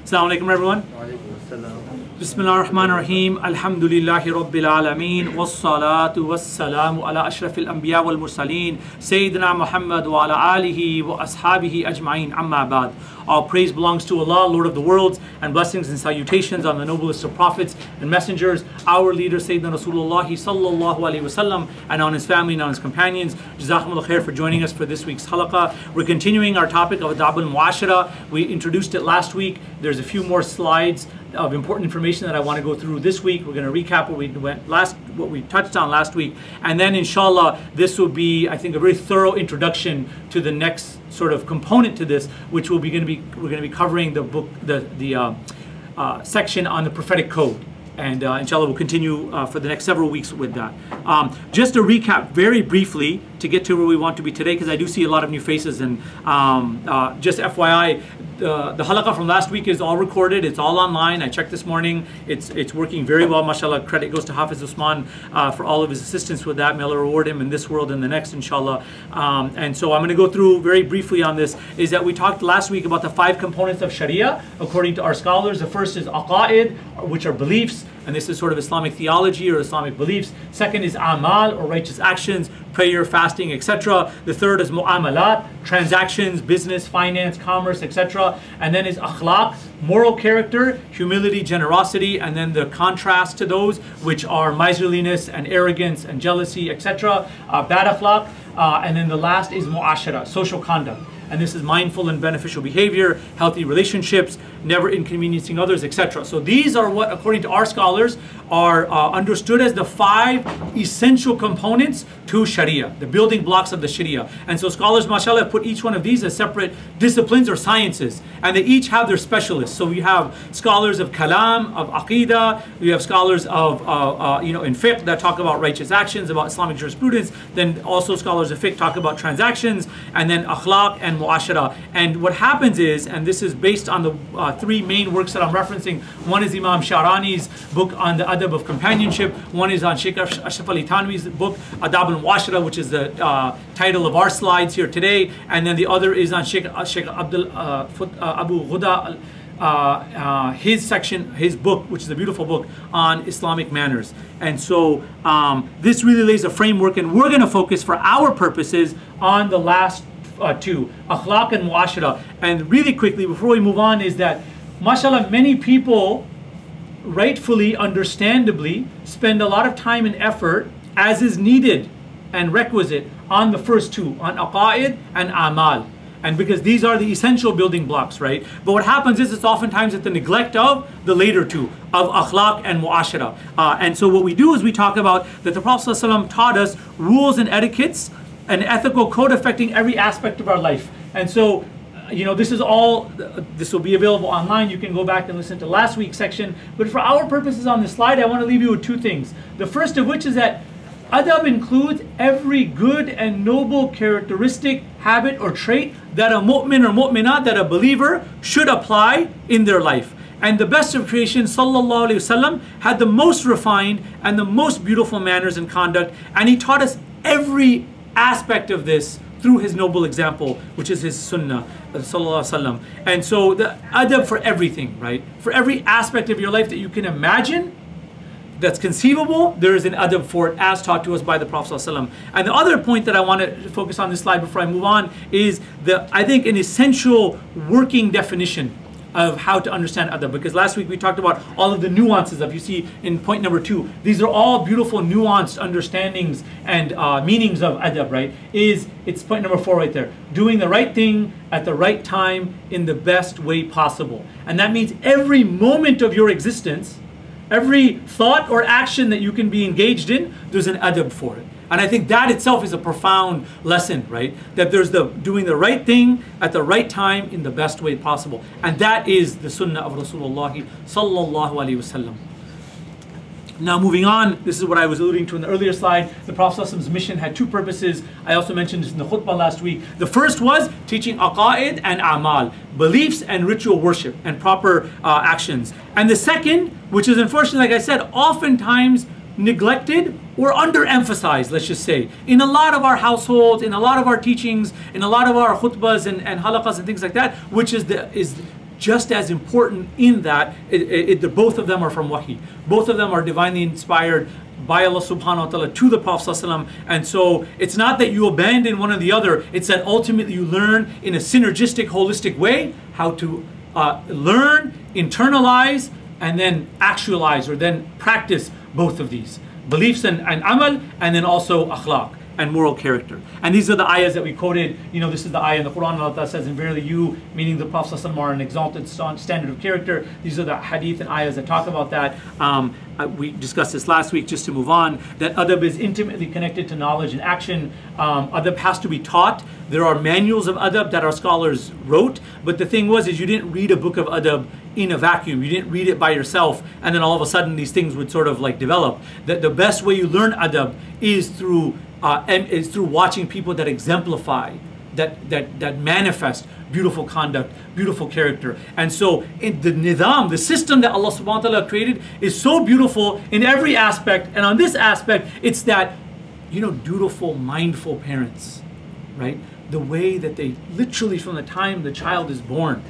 Assalamu alaikum everyone. Bismillah ar-Rahman ar-Rahim. Alhamdulillahi Rabbil Alameen. Wassalatu wassalamu ala ashrafil anbiya wal mursaleen. Sayyidina Muhammad wa ala alihi wa ashabihi ajma'in. Amma ba'd. All praise belongs to Allah, Lord of the worlds, and blessings and salutations on the noblest of prophets and messengers, our leader Sayyidina Rasulullah sallallahu alaihi wasallam, and on his family and on his companions. Jazakumullah khair for joining us for this week's Halaqa. We're continuing our topic of Adabul Muasharat. We introduced it last week. There's a few more slides of important information that I want to go through this week. We're going to recap what we touched on last week, and then inshallah this will be, I think, a very thorough introduction to the next sort of component to this, which we're going to be covering the book, the section on the prophetic code, and inshallah we'll continue for the next several weeks with that. Just to recap very briefly to get to where we want to be today, because I do see a lot of new faces, and just FYI, the halaqah from last week is all recorded. It's all online. I checked this morning. It's working very well. MashaAllah. Credit goes to Hafiz Usman for all of his assistance with that. May Allah reward him in this world and the next, inshallah. And so I'm going to go through very briefly on this. Is that we talked last week about the 5 components of Shariah according to our scholars. The first is aqaid, which are beliefs, and this is sort of Islamic theology or Islamic beliefs. Second is amal, or righteous actions, prayer, fasting, etc. The third is mu'amalat, transactions, business, finance, commerce, etc. And then is akhlaaq, moral character, humility, generosity, and then the contrast to those, which are miserliness and arrogance and jealousy, etc. Bad akhlaaq. And then the last is muasharat, social conduct. And this is mindful and beneficial behavior, healthy relationships, never inconveniencing others, etc. So these are what, according to our scholars, are understood as the 5 essential components to Sharia, the building blocks of the Sharia. And so scholars, mashallah, have put each one of these as separate disciplines or sciences, and they each have their specialists. So we have scholars of kalam, of aqidah, we have scholars of in fiqh that talk about righteous actions, about Islamic jurisprudence, then also scholars of fiqh talk about transactions, and then akhlaq and muashara. And what happens is, and this is based on the 3 main works that I'm referencing. One is Imam Sharani's book on the Adab of companionship. One is on Sheikh Ashraf Ali Thanwi's book, Adabul, which is the title of our slides here today. And then the other is on Sheikh Abu Ghuda, his book, which is a beautiful book on Islamic manners. And so this really lays a framework, and we're going to focus for our purposes on the last 2, akhlaq and muashara. And really quickly, before we move on, is that, mashallah, many people rightfully, understandably, spend a lot of time and effort, as is needed and requisite, on the first 2, on aqaid and amal. And because these are the essential building blocks, right? But what happens is it's oftentimes at the neglect of the later 2, of akhlaq and muashara. And so what we do is we talk about that the Prophet ﷺ taught us rules and etiquettes, an ethical code affecting every aspect of our life. And so, this will be available online. You can go back and listen to last week's section. But for our purposes on this slide, I want to leave you with 2 things. The first of which is that adab includes every good and noble characteristic, habit, or trait that a mu'min or mu'minat, that a believer should apply in their life. And the best of creation, sallallahu alaihi wasallam, had the most refined and the most beautiful manners and conduct. And he taught us every aspect of this through his noble example, which is his sunnah, sallallahu alaihi wasallam. And so the adab for everything, right? For every aspect of your life that you can imagine, that's conceivable, there is an adab for it, as taught to us by the Prophet ﷺ. And the other point that I want to focus on this slide before I move on is I think an essential working definition of how to understand adab, because last week we talked about all of the nuances of, you see in point number 2, these are all beautiful nuanced understandings and meanings of adab, right? It's point number 4 right there, doing the right thing at the right time in the best way possible. And that means every moment of your existence, every thought or action that you can be engaged in, there's an adab for it. And I think that itself is a profound lesson, right? That there's doing the right thing at the right time in the best way possible. And that is the sunnah of Rasulullah sallallahu alaihi wasallam. Now moving on, this is what I was alluding to in the earlier slide. The Prophet's mission had 2 purposes. I also mentioned this in the khutbah last week. The first was teaching aqaid and amal, beliefs and ritual worship and proper actions. And the second, which is unfortunately, like I said, oftentimes neglected or underemphasized, let's just say, in a lot of our households, in a lot of our teachings, in a lot of our khutbahs and halaqas and things like that, which is just as important in that both of them are from wahi. Both of them are divinely inspired by Allah subhanahu wa ta'ala to the Prophet ﷺ. And so it's not that you abandon one or the other, it's that ultimately you learn in a synergistic, holistic way how to learn, internalize, and then actualize or then practice both of these. Beliefs and amal, and then also akhlaq and moral character. And these are the ayahs that we quoted. You know, this is the ayah in the Quran that says, and verily you, meaning the Prophet ﷺ, are an exalted standard of character. These are the hadith and ayahs that talk about that. We discussed this last week, just to move on, that adab is intimately connected to knowledge and action. Adab has to be taught. There are manuals of adab that our scholars wrote, but the thing was, is you didn't read a book of adab in a vacuum. You didn't read it by yourself, and then all of a sudden these things would sort of like develop. That the best way you learn adab is through watching people that exemplify, that manifest beautiful conduct, beautiful character. And so in the nidam, the system that Allah subhanahu wa ta'ala created is so beautiful in every aspect. And on this aspect, it's that, you know, dutiful, mindful parents, right? The way that they literally from the time the child is born,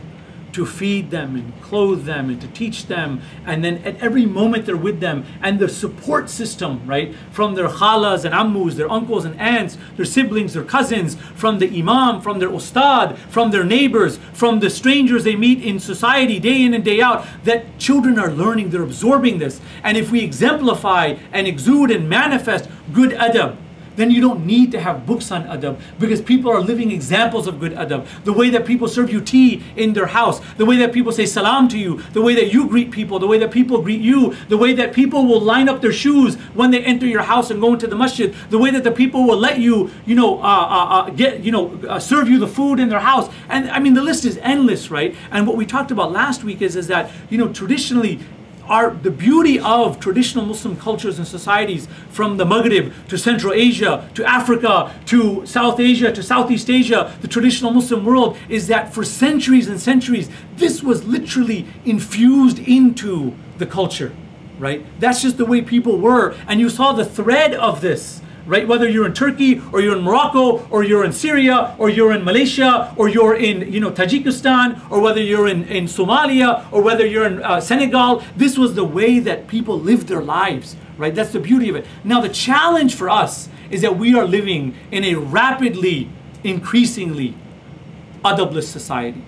to feed them and clothe them and to teach them, and then at every moment they're with them, and the support system, right, from their khalas and ammus, their uncles and aunts, their siblings, their cousins, from the imam, from their ustad, from their neighbors, from the strangers they meet in society day in and day out, that children are learning, they're absorbing this. And if we exemplify and exude and manifest good adab, then you don't need to have books on adab, because people are living examples of good adab. The way that people serve you tea in their house, the way that people say salam to you, the way that you greet people, the way that people greet you, the way that people will line up their shoes when they enter your house and go into the masjid, the way that the people will let you, serve you the food in their house. And I mean, the list is endless, right? And what we talked about last week is that, you know, traditionally, the beauty of traditional Muslim cultures and societies, from the Maghrib to Central Asia to Africa to South Asia to Southeast Asia, the traditional Muslim world, is that for centuries and centuries, this was literally infused into the culture, right? That's just the way people were. And you saw the thread of this, right? Whether you're in Turkey or you're in Morocco or you're in Syria or you're in Malaysia or you're in, you know, Tajikistan, or whether you're in Somalia or whether you're in Senegal, this was the way that people lived their lives, right? That's the beauty of it. Now the challenge for us is that we are living in a rapidly, increasingly adabless society,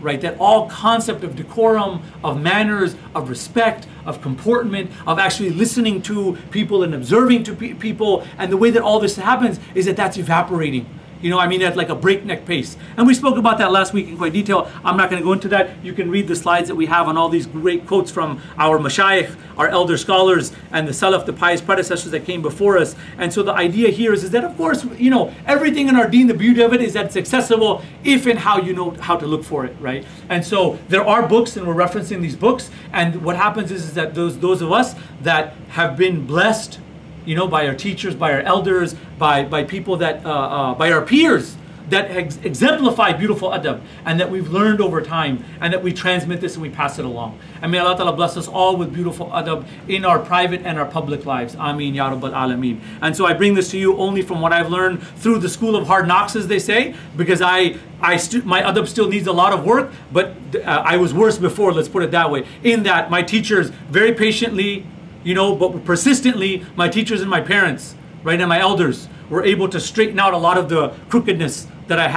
right? That all concept of decorum, of manners, of respect, of comportment, of actually listening to people and observing to people, and the way that all this happens is that that's evaporating. You know, I mean, at like a breakneck pace. And we spoke about that last week in quite detail. I'm not going to go into that. You can read the slides that we have on all these great quotes from our mashayikh, our elder scholars, and the salaf, the pious predecessors that came before us. And so the idea here is that, of course, you know, everything in our deen, the beauty of it is that it's accessible if and how you know how to look for it, right? And so there are books, and we're referencing these books. And what happens is that those of us that have been blessed, you know, by our teachers, by our elders, by people that, by our peers that exemplify beautiful adab, and that we've learned over time, and that we transmit this and we pass it along. And may Allah Ta'ala bless us all with beautiful adab in our private and our public lives. Ameen, Ya Rabbal Alameen. And so I bring this to you only from what I've learned through the school of hard knocks, as they say, because my adab still needs a lot of work, but I was worse before, let's put it that way, in that my teachers very patiently, you know, but persistently, my teachers and my parents, right, and my elders were able to straighten out a lot of the crookedness that I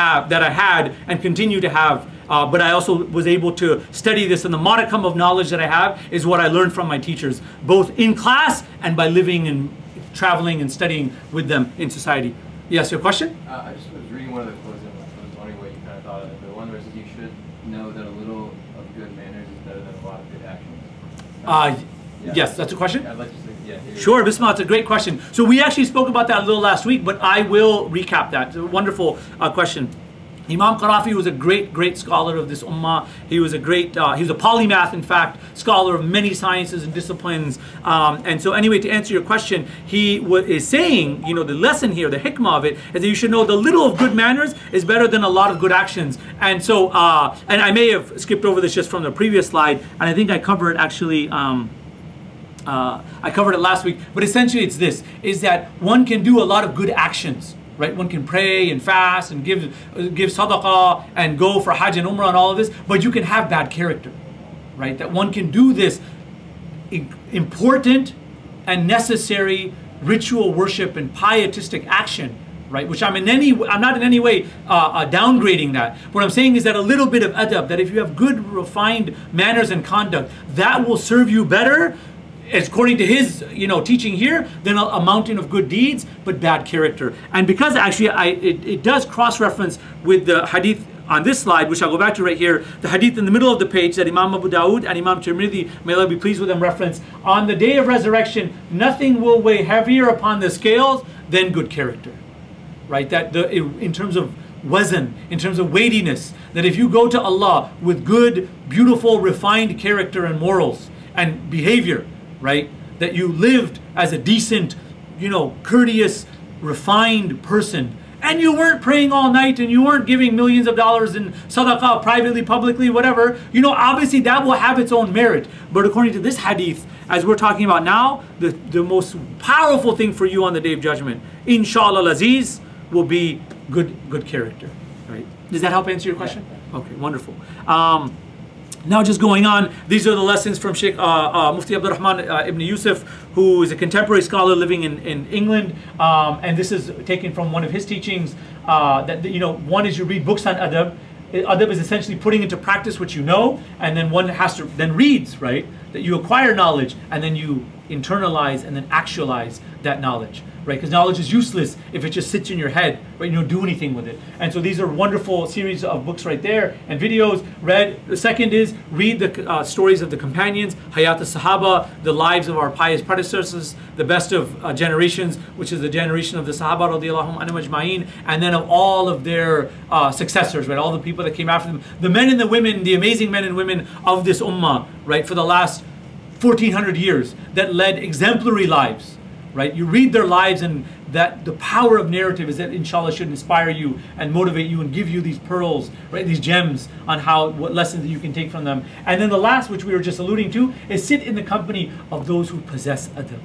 had and continue to have. But I also was able to study this, and the modicum of knowledge that I have is what I learned from my teachers, both in class and by living and traveling and studying with them in society. Yes, your question? I just was reading one of the quotes and I was wondering what you kind of thought of it. The one where it says you should know that a little of good manners is better than a lot of good actions. Yeah. Yes, that's a question? I'd like to say, yeah. Sure, Bismillah, it's a great question. So we actually spoke about that a little last week, but I will recap that. It's a wonderful question. Imam Qarafi was a great scholar of this ummah. He was a he was a polymath, in fact, scholar of many sciences and disciplines. And so anyway, to answer your question, he is saying, you know, the lesson here, the hikmah of it, is that you should know the little of good manners is better than a lot of good actions. And so, and I may have skipped over this just from the previous slide, and I think I covered actually, I covered it last week, but essentially it's this, is that one can do a lot of good actions, right? One can pray and fast and give sadaqah and go for Hajj and Umrah and all of this, but you can have bad character, right? That one can do this important and necessary ritual worship and pietistic action, right? Which I'm not in any way downgrading that. What I'm saying is that a little bit of adab, that if you have good refined manners and conduct, that will serve you better, according to his teaching here, than a mountain of good deeds but bad character. And because actually it does cross-reference with the hadith on this slide, which I'll go back to right here, the hadith in the middle of the page that Imam Abu Dawud and Imam Tirmidhi, may Allah be pleased with them, reference, on the day of resurrection, nothing will weigh heavier upon the scales than good character. Right? That in terms of wazn, in terms of weightiness, that if you go to Allah with good, beautiful, refined character and morals and behavior, right? That you lived as a decent, courteous, refined person, and you weren't praying all night, and you weren't giving millions of dollars in sadaqah, privately, publicly, whatever, obviously that will have its own merit. But according to this hadith, as we're talking about now, the most powerful thing for you on the Day of Judgment, inshallah aziz, will be good character. Right? Does that help answer your question? Okay, wonderful. Now just going on, these are the lessons from Sheikh Mufti Abdul Rahman Ibn Yusuf, who is a contemporary scholar living in England, and this is taken from one of his teachings, that one is you read books on adab. Adab is essentially putting into practice what you know, and then one has to then reads, right? That you acquire knowledge and then you internalize and then actualize that knowledge, right? Because knowledge is useless if it just sits in your head, right? You don't do anything with it. And so these are wonderful series of books right there and videos read. The second is read the stories of the companions, Hayat al-Sahaba, the lives of our pious predecessors, the best of generations, which is the generation of the Sahaba radiallahu anhum ajma'in, and then of all of their successors, right? All the people that came after them, the men and the women, the amazing men and women of this ummah, right? For the last 1400 years that led exemplary lives, right? You read their lives, and that the power of narrative is that inshallah should inspire you and motivate you and give you these pearls, right? These gems on what lessons that you can take from them. And then the last, which we were just alluding to, is sit in the company of those who possess adab.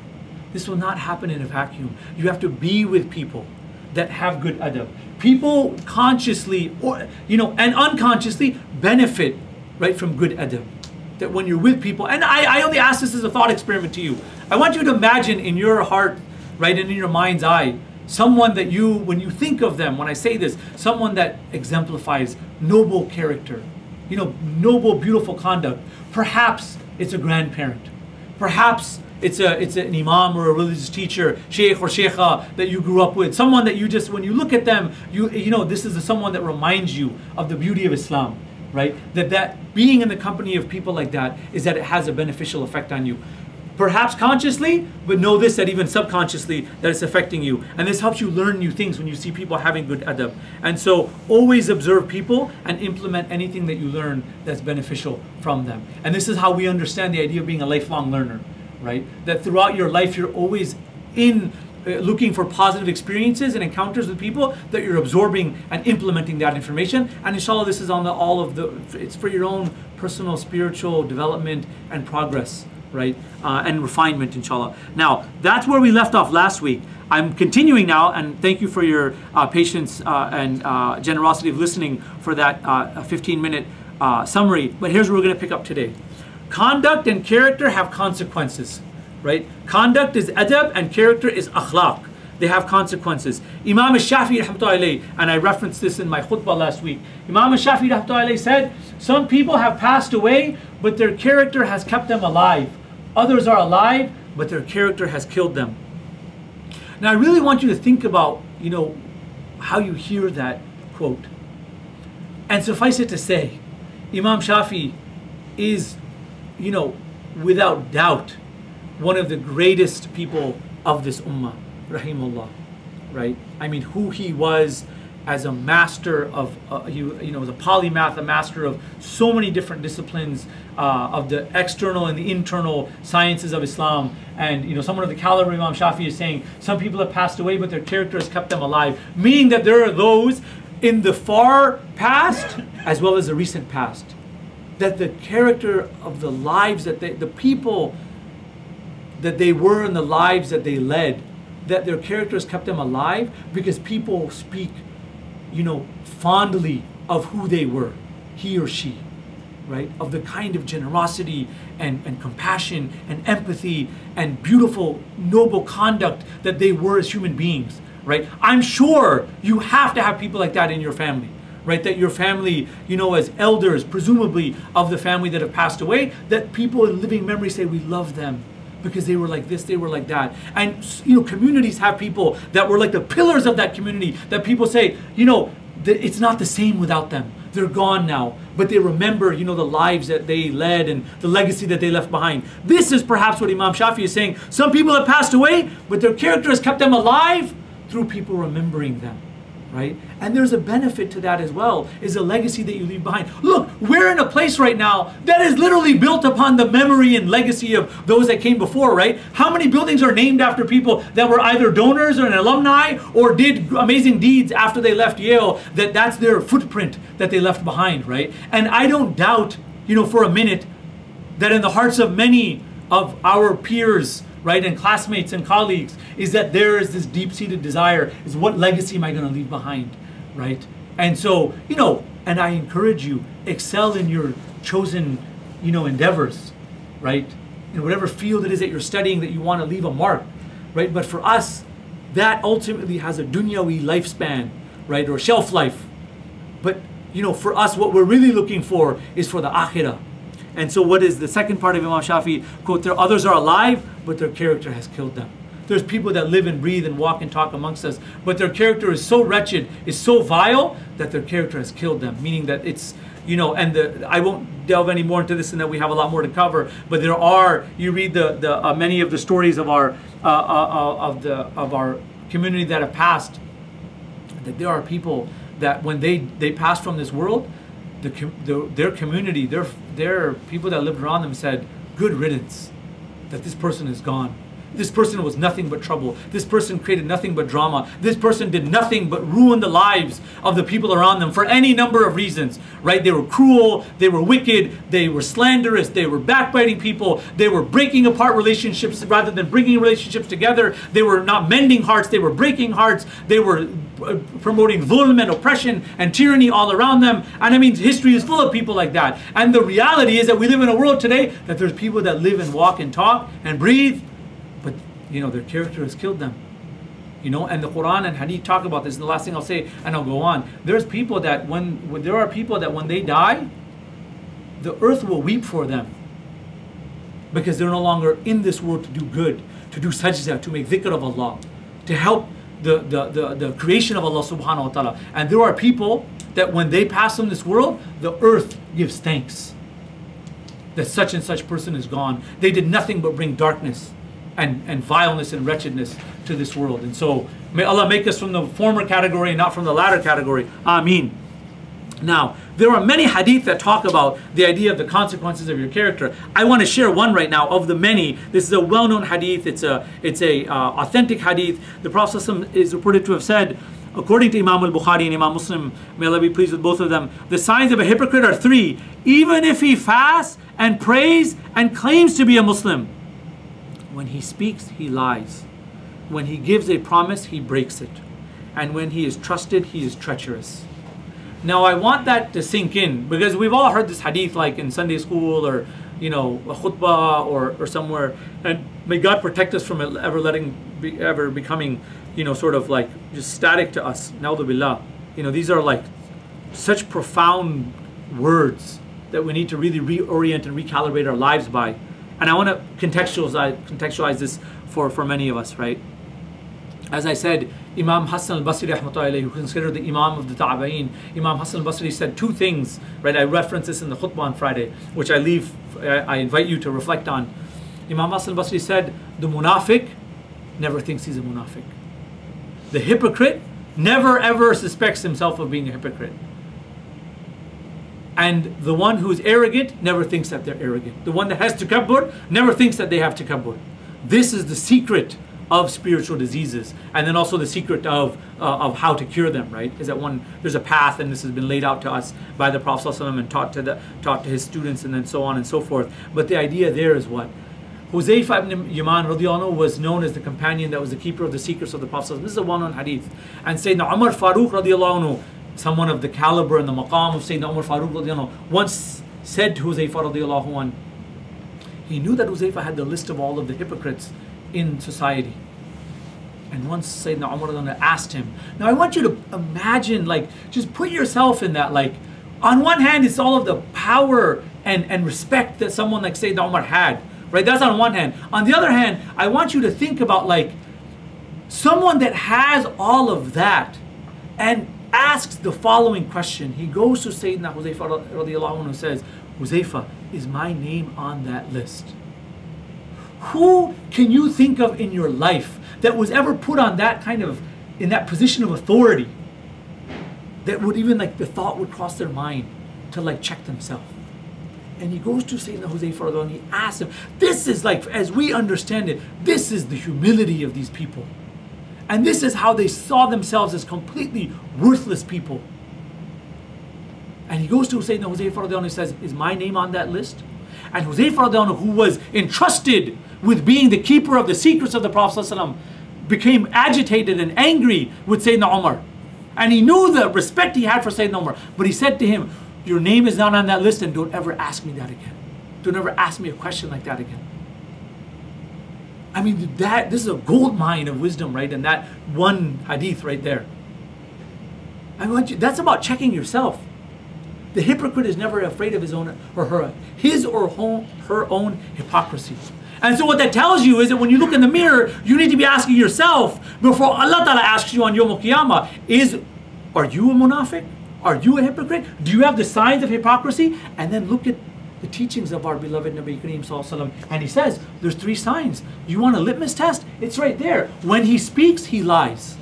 This will not happen in a vacuum. You have to be with people that have good adab. People consciously and unconsciously benefit, right, from good adab. That when you're with people, and I only ask this as a thought experiment to you. I want you to imagine in your heart, right, and in your mind's eye, someone that when you think of them, when I say this, someone that exemplifies noble character, noble, beautiful conduct. Perhaps it's a grandparent. Perhaps it's an imam or a religious teacher, sheikh or sheikha that you grew up with. Someone that you just, when you look at them, this is someone that reminds you of the beauty of Islam. Right? That being in the company of people like that is that it has a beneficial effect on you. Perhaps consciously, but know this, that even subconsciously, that it's affecting you. And this helps you learn new things when you see people having good adab. And so always observe people and implement anything that you learn that's beneficial from them. And this is how we understand the idea of being a lifelong learner, right? That throughout your life, you're always looking for positive experiences and encounters with people, that you're absorbing and implementing that information. And inshallah, this is on it's for your own personal spiritual development and progress, right? And refinement, inshallah. Now, that's where we left off last week. I'm continuing now, and thank you for your patience and generosity of listening for that 15-minute summary. But here's where we're going to pick up today. Conduct and character have consequences. Right? Conduct is adab and character is akhlaaq. They have consequences. Imam al-Shafi'i rahmatullahi alayhi, and I referenced this in my khutbah last week. Imam al-Shafi'i rahmatullahi alayhi said, some people have passed away, but their character has kept them alive. Others are alive, but their character has killed them. Now I really want you to think about, how you hear that quote. And suffice it to say, Imam Shafi'i is, without doubt, one of the greatest people of this ummah, rahimullah, right? I mean, who he was as a master of, as a polymath, a master of so many different disciplines, of the external and the internal sciences of Islam. And, someone of the caliber of Imam Shafi'i is saying, some people have passed away, but their character has kept them alive. Meaning that there are those in the far past, as well as the recent past, that the character of the lives that the people that they were in the lives that they led that their character has kept them alive because people speak, fondly of who they were, he or she, right? Of the kind of generosity and compassion and empathy and beautiful, noble conduct that they were as human beings, right? I'm sure you have to have people like that in your family, right? That your family, as elders, presumably of the family that have passed away, that people in living memory say, we love them because they were like this, they were like that. And, communities have people that were like the pillars of that community that people say, that it's not the same without them. They're gone now, but they remember, the lives that they led and the legacy that they left behind. This is perhaps what Imam Shafi is saying. Some people have passed away, but their character has kept them alive through people remembering them, right? And there's a benefit to that as well, is a legacy that you leave behind. Look, we're in a place right now that is literally built upon the memory and legacy of those that came before, right? How many buildings are named after people that were either donors or an alumni or did amazing deeds after they left Yale, that's their footprint that they left behind, right? And I don't doubt, for a minute, that in the hearts of many of our peers, right, and classmates and colleagues, is that there is this deep-seated desire, is what legacy am I going to leave behind, right? And so, and I encourage you, excel in your chosen, endeavors, right? In whatever field it is that you're studying that you want to leave a mark, right? But for us, that ultimately has a dunyawi lifespan, right, or shelf life. But, for us, what we're really looking for is for the akhirah. And so what is the second part of Imam Shafi? Quote, there others are alive, but their character has killed them. There's people that live and breathe and walk and talk amongst us, but their character is so wretched, is so vile, that their character has killed them. Meaning that it's, I won't delve any more into this, and that we have a lot more to cover. But there are, you read the many of the stories of our community that have passed, that there are people that when they pass from this world, their community, their people that lived around them said, good riddance, that this person is gone. This person was nothing but trouble. This person created nothing but drama. This person did nothing but ruin the lives of the people around them for any number of reasons, right? They were cruel, they were wicked, they were slanderous, they were backbiting people, they were breaking apart relationships rather than bringing relationships together. They were not mending hearts, they were breaking hearts. They were promoting dhulm and oppression and tyranny all around them. And I mean, history is full of people like that. And the reality is that we live in a world today that there's people that live and walk and talk and breathe, but their character has killed them. And the Quran and Hadith talk about this. And the last thing I'll say, and I'll go on. There's people that there are people that when they die, the earth will weep for them, because they're no longer in this world to do good, to do sajda, to make dhikr of Allah, to help the creation of Allah subhanahu wa ta'ala. And there are people that when they pass from this world, the earth gives thanks that such and such person is gone. They did nothing but bring darkness and vileness and wretchedness to this world. And so may Allah make us from the former category and not from the latter category. Ameen. Now, there are many hadith that talk about the idea of the consequences of your character. I want to share one right now of the many. This is a well-known hadith. It's a authentic hadith. The Prophet ﷺ is reported to have said, according to Imam al-Bukhari and Imam Muslim, may Allah be pleased with both of them, the signs of a hypocrite are three. Even if he fasts and prays and claims to be a Muslim, when he speaks, he lies. When he gives a promise, he breaks it. And when he is trusted, he is treacherous. Now, I want that to sink in, because we've all heard this hadith like in Sunday school or, a khutbah or somewhere. And may God protect us from it ever becoming, sort of like just static to us. Na'udhu billah. These are like such profound words that we need to really reorient and recalibrate our lives by. And I want to contextualize this for many of us, right? As I said, Imam Hassan al-Basri rahmatullahi alayhi, who considered the Imam of the Ta'aba'een, Imam Hassan al-Basri said two things, right? I referenced this in the khutbah on Friday, which I invite you to reflect on. Imam Hassan al-Basri said, the munafiq never thinks he's a munafiq. The hypocrite never ever suspects himself of being a hypocrite. And the one who is arrogant never thinks that they're arrogant. The one that has takabbur never thinks that they have takabbur. This is the secret of spiritual diseases, and then also the secret of how to cure them, right? Is that there's a path, and this has been laid out to us by the Prophet ﷺ and taught to his students, and then so on and so forth. But the idea there is what? Huzaifa ibn Yaman radiallahu anhu was known as the companion that was the keeper of the secrets of the Prophet. This is a well-known hadith. And Sayyidina Umar Farooq radiallahu anhu, someone of the caliber and the maqam of Sayyidina Umar Farooq radiallahu anhu, once said to Huzaifa radiallahu anhu, he knew that Huzaifa had the list of all of the hypocrites in society. And once Sayyidina Umar radiallahu anhu asked him, now I want you to imagine, like, just put yourself in that, like, on one hand, it's all of the power and respect that someone like Sayyidina Umar had. Right, that's on one hand. On the other hand, I want you to think about like someone that has all of that and asks the following question. He goes to Sayyidina Huzaifa radiallahu anhu and says, Huzaifa, is my name on that list? Who can you think of in your life that was ever put on that kind of, in that position of authority, that would even like the thought would cross their mind to like check themselves? And he goes to Sayyidina Huzaifa and he asks him, this is like, as we understand it, this is the humility of these people. And this is how they saw themselves as completely worthless people. And he goes to Sayyidina Huzaifa and he says, is my name on that list? And Huzaifa, who was entrusted with being the keeper of the secrets of the Prophet ﷺ, became agitated and angry with Sayyidina Umar. And he knew the respect he had for Sayyidina Umar. But he said to him, your name is not on that list, and don't ever ask me that again. Don't ever ask me a question like that again. I mean, this is a gold mine of wisdom, right? And that one hadith right there. I want you, that's about checking yourself. The hypocrite is never afraid of his own or her own hypocrisy. And so what that tells you is that when you look in the mirror, you need to be asking yourself before Allah Ta'ala asks you on Yawm al-Qiyamah, are you a munafiq? Are you a hypocrite? Do you have the signs of hypocrisy? And then look at the teachings of our beloved Nabi Kareem Sallallahu Alaihi Wasallam. And he says, there's 3 signs. You want a litmus test? It's right there. When he speaks, he lies.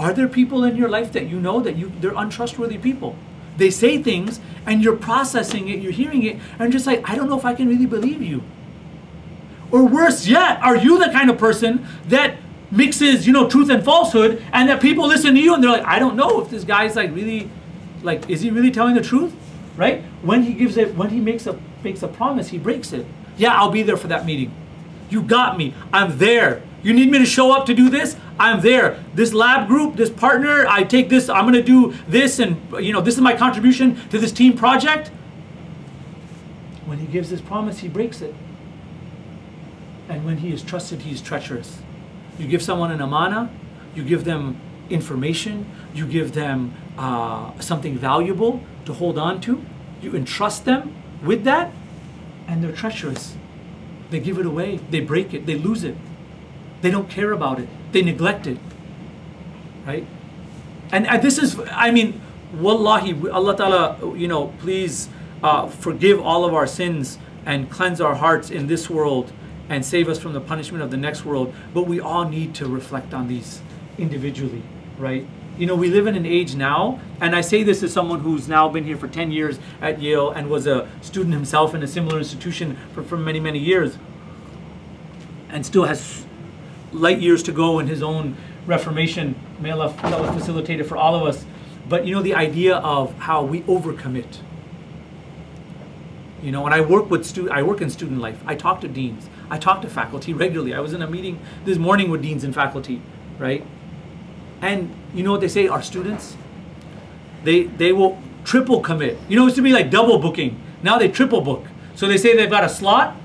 Are there people in your life that you know that they're untrustworthy people? They say things and you're processing it, you're hearing it, and just like, I don't know if I can really believe you. Or worse yet, are you the kind of person that mixes, truth and falsehood, and that people listen to you and they're like, I don't know if this guy's like really, like, is he really telling the truth? Right? When he makes a promise, he breaks it. Yeah, I'll be there for that meeting. You got me. I'm there. You need me to show up to do this? I'm there. This lab group, this partner, I take this, I'm going to do this, and this is my contribution to this team project. When he gives his promise, he breaks it. And when he is trusted, he is treacherous. You give someone an amana, you give them information, you give them something valuable to hold on to, you entrust them with that, and they're treacherous. They give it away, they break it, they lose it. They don't care about it, they neglect it, right? And this is, I mean, wallahi, Allah Ta'ala, please forgive all of our sins and cleanse our hearts in this world and save us from the punishment of the next world. But we all need to reflect on these individually, right? We live in an age now, and I say this as someone who's now been here for 10 years at Yale and was a student himself in a similar institution for many, many years, and still has light years to go in his own reformation. May Allah facilitate it for all of us. But the idea of how we overcommit. When I work in student life. I talk to deans. I talk to faculty regularly. I was in a meeting this morning with deans and faculty, right? And you know what they say? Our students, they will triple commit. It used to be like double booking. Now they triple book. So they say they've got a slot,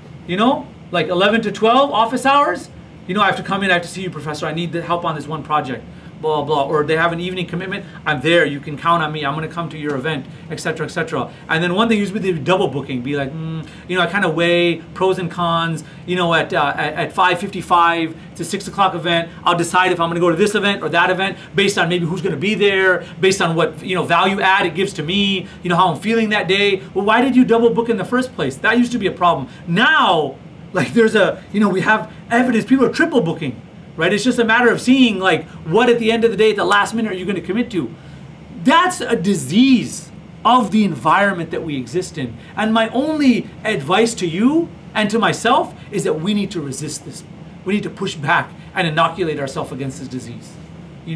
like 11 to 12 office hours. I have to come in, I have to see you, professor. I need the help on this one project. Blah, blah. Or they have an evening commitment. I'm there. You can count on me. I'm going to come to your event, etc., etc. And then one thing used to be double booking. Be like, I kind of weigh pros and cons. At 5:55, it's a 6 o'clock event. I'll decide if I'm going to go to this event or that event based on maybe who's going to be there, based on what value add it gives to me. How I'm feeling that day. Well, why did you double book in the first place? That used to be a problem. Now, like there's we have evidence. People are triple booking. Right? It's just a matter of seeing like what at the end of the day, at the last minute, are you going to commit to? That's a disease of the environment that we exist in. And my only advice to you and to myself is that we need to resist this. We need to push back and inoculate ourselves against this disease. The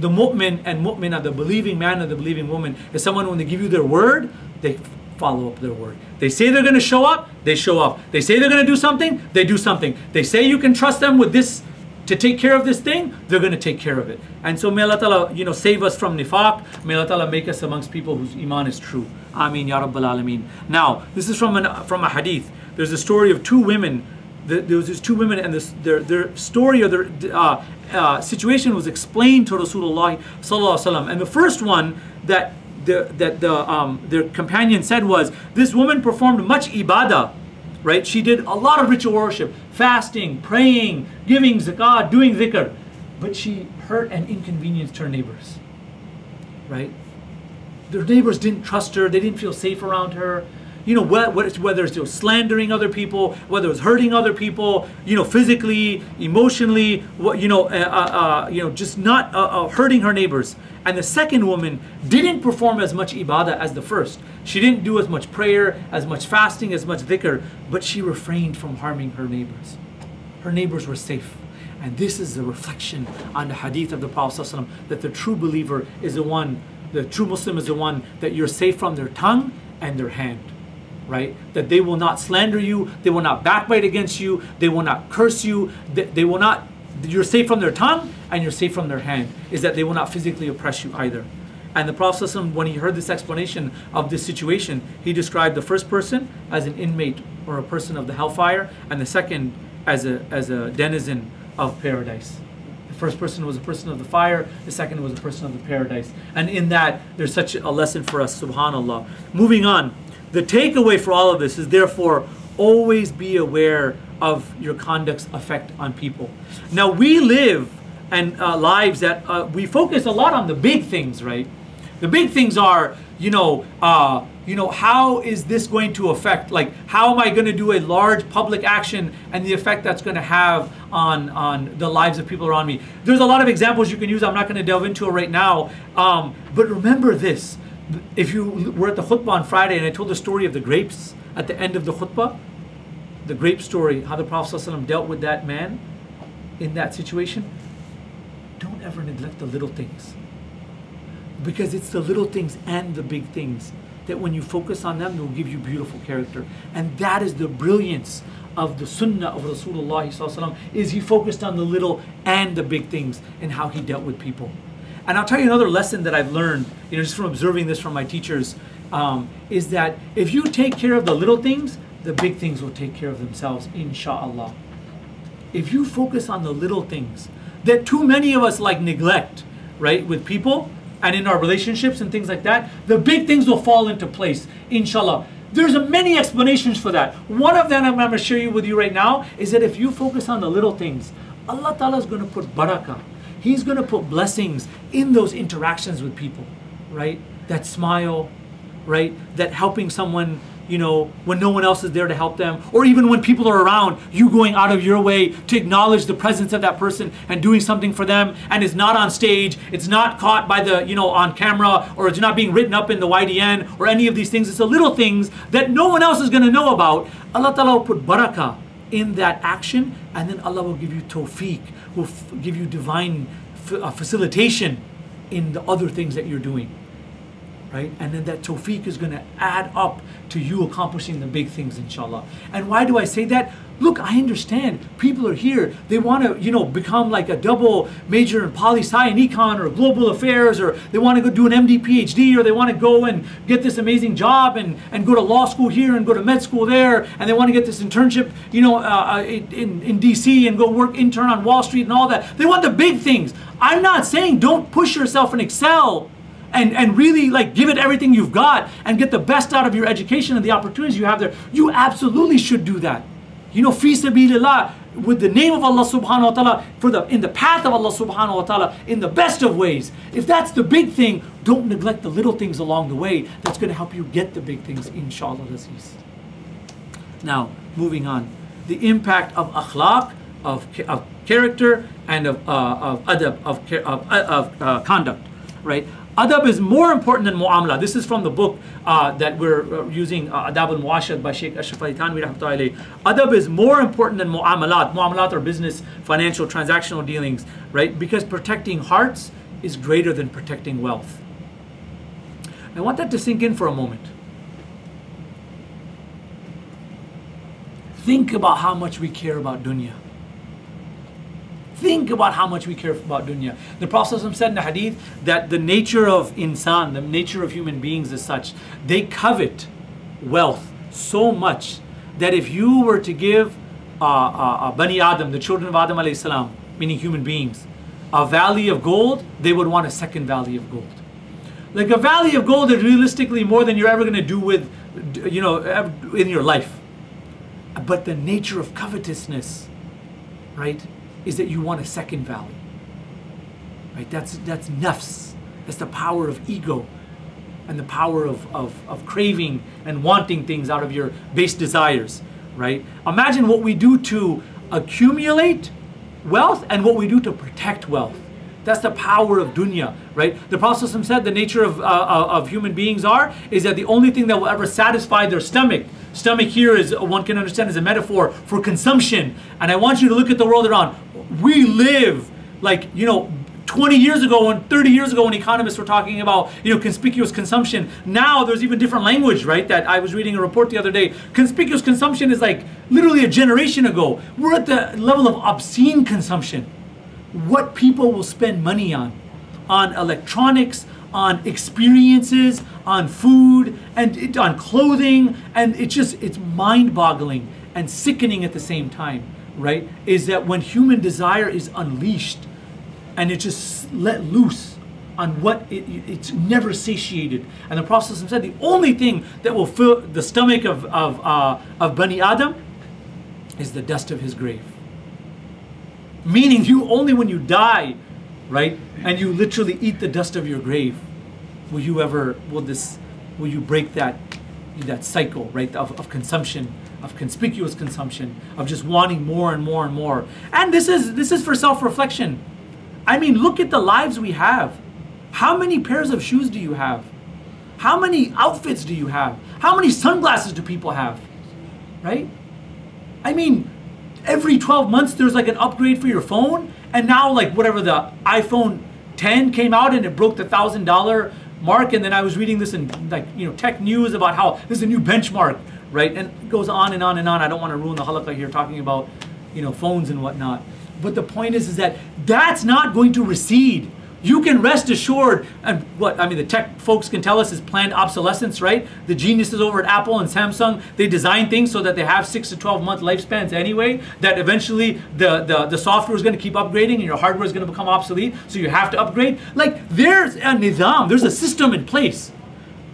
mu'min and mu'mina, the believing man and the believing woman, is someone when they give you their word, they follow up their word. They say they're going to show up, they show up. They say they're going to do something, they do something. They say you can trust them with this, to take care of this thing, they're going to take care of it. And so may Allah Ta'ala, save us from nifaq. May Allah Ta'ala make us amongst people whose iman is true. Ameen Ya Rabbal Alameen. Now, this is from a hadith. There's a story of two women. There was these two women, and their story or their situation was explained to Rasulullah Sallallahu Alaihi Wasallam. And the first one that their companion said was, this woman performed much ibadah. Right? She did a lot of ritual worship, fasting, praying, giving zakah, doing dhikr. But she hurt and inconvenienced her neighbors. Right? Their neighbors didn't trust her. They didn't feel safe around her. Whether it's slandering other people, whether it's hurting other people, physically, emotionally, just not hurting her neighbors. And the second woman didn't perform as much ibadah as the first. She didn't do as much prayer, as much fasting, as much dhikr, but she refrained from harming her neighbors. Her neighbors were safe. And this is a reflection on the hadith of the Prophet ﷺ, that the true believer is the true Muslim is the one that you're safe from their tongue and their hand. Right? That they will not slander you, they will not backbite against you, they will not curse you, they will not, you're safe from their tongue and you're safe from their hand, is that they will not physically oppress you either. And the Prophet ﷺ, when he heard this explanation of this situation, he described the first person as an inmate or a person of the hellfire, and the second as a denizen of paradise. The first person was a person of the fire, the second was a person of the paradise. And in that, there's such a lesson for us, subhanAllah. Moving on. The takeaway for all of this is therefore always be aware of your conduct's effect on people. Now we live lives that we focus a lot on the big things, right? The big things are, how is this going to affect? Like, how am I going to do a large public action and the effect that's going to have on the lives of people around me? There's a lot of examples you can use. I'm not going to delve into it right now. But remember this. If you were at the khutbah on Friday and I told the story of the grapes at the end of the khutbah, the grape story, how the Prophet ﷺ dealt with that man in that situation, don't ever neglect the little things. Because it's the little things and the big things that when you focus on them, they'll give you beautiful character. And that is the brilliance of the sunnah of Rasulullah ﷺ, is he focused on the little and the big things and how he dealt with people. And I'll tell you another lesson that I've learned, just from observing this from my teachers, is that if you take care of the little things, the big things will take care of themselves, inshallah. If you focus on the little things that too many of us neglect, right, with people and in our relationships and things like that, the big things will fall into place, inshallah. There's many explanations for that. One of them I'm going to share with you right now is that if you focus on the little things, Allah Ta'ala is going to put barakah. He's going to put blessings in those interactions with people, right? That smile, right? That helping someone, when no one else is there to help them, or even when people are around, you going out of your way to acknowledge the presence of that person and doing something for them, and it's not on stage, it's not caught by the, on camera, or it's not being written up in the YDN, or any of these things. It's the little things that no one else is going to know about. Allah Ta'ala will put barakah in that action, and then Allah will give you tawfiq, will give you divine facilitation in the other things that you're doing, right? And then that tawfiq is going to add up to you accomplishing the big things, inshallah. And why do I say that? Look, I understand people are here, they want to become like a double major in poli-sci and econ or global affairs, or they want to go do an MD PhD, or they want to go and get this amazing job and go to law school here and go to med school there, and they want to get this internship in DC and go intern on Wall Street and all that. They want the big things. I'm not saying don't push yourself and excel and really give it everything you've got and get the best out of your education and the opportunities you have there. You absolutely should do that. Fi sabilillah, with the name of Allah subhanahu wa ta'ala, in the path of Allah subhanahu wa ta'ala, in the best of ways. If that's the big thing, don't neglect the little things along the way. That's going to help you get the big things, inshallah aziz. Now, moving on. The impact of akhlaaq, of character, and of adab, of conduct, right? Adab is more important than mu'amala. This is from the book that we're using, Adabul Muasharat by Sheikh Ashraf Ali Thanwi rahmatullahi alayhi. Adab is more important than mu'amalat. Mu'amalat are business, financial, transactional dealings, right? Because protecting hearts is greater than protecting wealth. I want that to sink in for a moment. Think about how much we care about dunya. Think about how much we care about dunya. The Prophet ﷺ said in the hadith that the nature of insan, the nature of human beings is such, they covet wealth so much that if you were to give Bani Adam, the children of Adam alayhi salam, meaning human beings, a valley of gold, they would want a second valley of gold. Like a valley of gold is realistically more than you're ever going to do with, you know, in your life. But the nature of covetousness, right, is that you want a second valley. Right? That's nafs. That's the power of ego and the power of craving and wanting things out of your base desires. Right? Imagine what we do to accumulate wealth and what we do to protect wealth. That's the power of dunya, right? The Prophet ﷺ said the nature of human beings is that the only thing that will ever satisfy their stomach here is, one can understand, is a metaphor for consumption. And I want you to look at the world around. We live like, you know, 20 years ago and 30 years ago when economists were talking about, you know, conspicuous consumption. Now there's even different language, right? That I was reading a report the other day. Conspicuous consumption is like literally a generation ago. We're at the level of obscene consumption. What people will spend money on electronics, on experiences, on food, and on clothing, and it's mind-boggling and sickening at the same time, right? Is that when human desire is unleashed and it's just let loose on what it's never satiated. And the Prophet said the only thing that will fill the stomach of Bani Adam is the dust of his grave. Meaning you only when you die, right, and you literally eat the dust of your grave, will you break that cycle, right, of consumption, of conspicuous consumption, of just wanting more and more and more. And this is for self-reflection. I mean, look at the lives we have. How many pairs of shoes do you have? How many outfits do you have? How many sunglasses do people have? Right? I mean, every 12 months there's like an upgrade for your phone, and now like whatever the iPhone 10 came out and it broke the $1,000 mark, and then I was reading this in like, you know, tech news about how this is a new benchmark, right? And it goes on and on and on. I don't want to ruin the Halaqa here talking about, you know, phones and whatnot. But the point is that that's not going to recede. You can rest assured, and what I mean, the tech folks can tell us is planned obsolescence, right? The geniuses over at Apple and Samsung, they design things so that they have 6 to 12 month lifespans anyway, that eventually the software is going to keep upgrading and your hardware is going to become obsolete, so you have to upgrade. Like, there's a nizam, there's a system in place.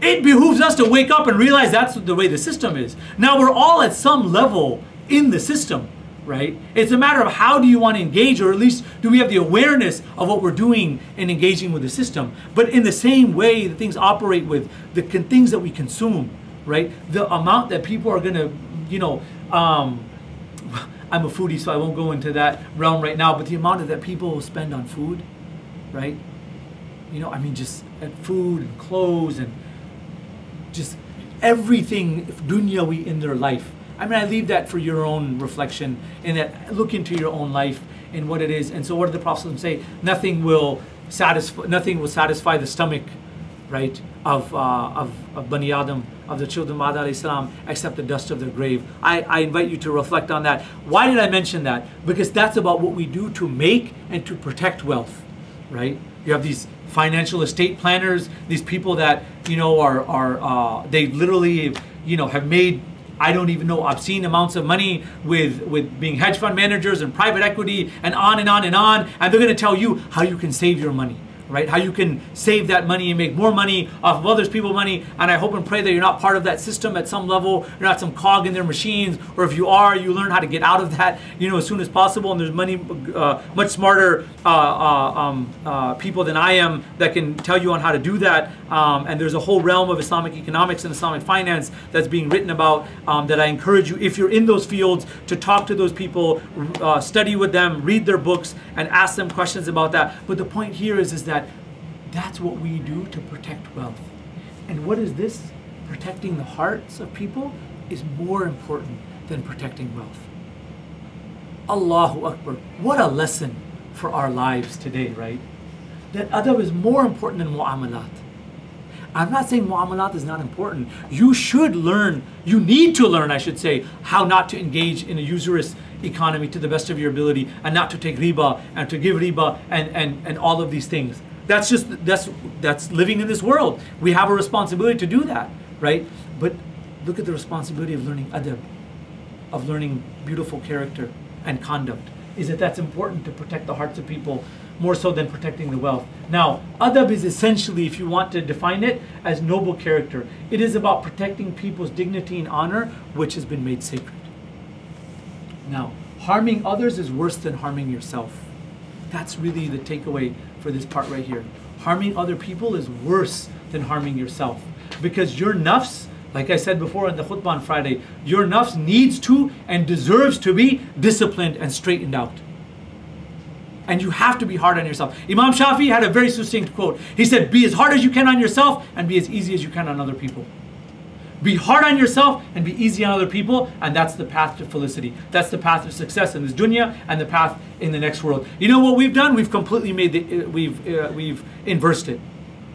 It behooves us to wake up and realize that's the way the system is. Now, we're all at some level in the system, right? It's a matter of how do you want to engage, or at least do we have the awareness of what we're doing in engaging with the system. But in the same way that things operate with the things that we consume, right? The amount that people are going to, you know, I'm a foodie, so I won't go into that realm right now, but the amount that people will spend on food, right? You know, I mean, just food and clothes and just everything dunyawi in their life. I mean, I leave that for your own reflection, and that look into your own life and what it is. And so, what did the Prophet say? Nothing will satisfy the stomach, right, of Bani Adam, of the children of Adam alayhi salam, except the dust of their grave. I invite you to reflect on that. Why did I mention that? Because that's about what we do to make and to protect wealth, right? You have these financial estate planners, these people that, you know, are they literally, you know, have made, I don't even know, obscene amounts of money with being hedge fund managers and private equity and on and on and on. And they're going to tell you how you can save your money, right? How you can save that money and make more money off of others people's money. And I hope and pray that you're not part of that system at some level. You're not some cog in their machines. Or if you are, you learn how to get out of that, you know, as soon as possible. And there's much smarter people than I am that can tell you on how to do that. And there's a whole realm of Islamic economics and Islamic finance that's being written about, that I encourage you, if you're in those fields, to talk to those people, study with them, read their books, and ask them questions about that. But the point here is that that's what we do to protect wealth. And what is this? Protecting the hearts of people is more important than protecting wealth. Allahu Akbar. What a lesson for our lives today, right? That adab is more important than mu'amalat. I'm not saying muamalat is not important. You should learn, you need to learn, I should say, how not to engage in a usurious economy to the best of your ability, and not to take riba and to give riba and all of these things. That's living in this world. We have a responsibility to do that, right? But look at the responsibility of learning adab, of learning beautiful character and conduct. Is that that's important to protect the hearts of people more so than protecting the wealth. Now, adab is essentially, if you want to define it, as noble character. It is about protecting people's dignity and honor, which has been made sacred. Now, harming others is worse than harming yourself. That's really the takeaway for this part right here. Harming other people is worse than harming yourself. Because your nafs, like I said before in the khutbah on Friday, your nafs needs to and deserves to be disciplined and straightened out. And you have to be hard on yourself. Imam Shafi had a very succinct quote. He said, be as hard as you can on yourself and be as easy as you can on other people. Be hard on yourself and be easy on other people, and that's the path to felicity. That's the path of success in this dunya and the path in the next world. You know what we've done? We've completely made we've inversed it.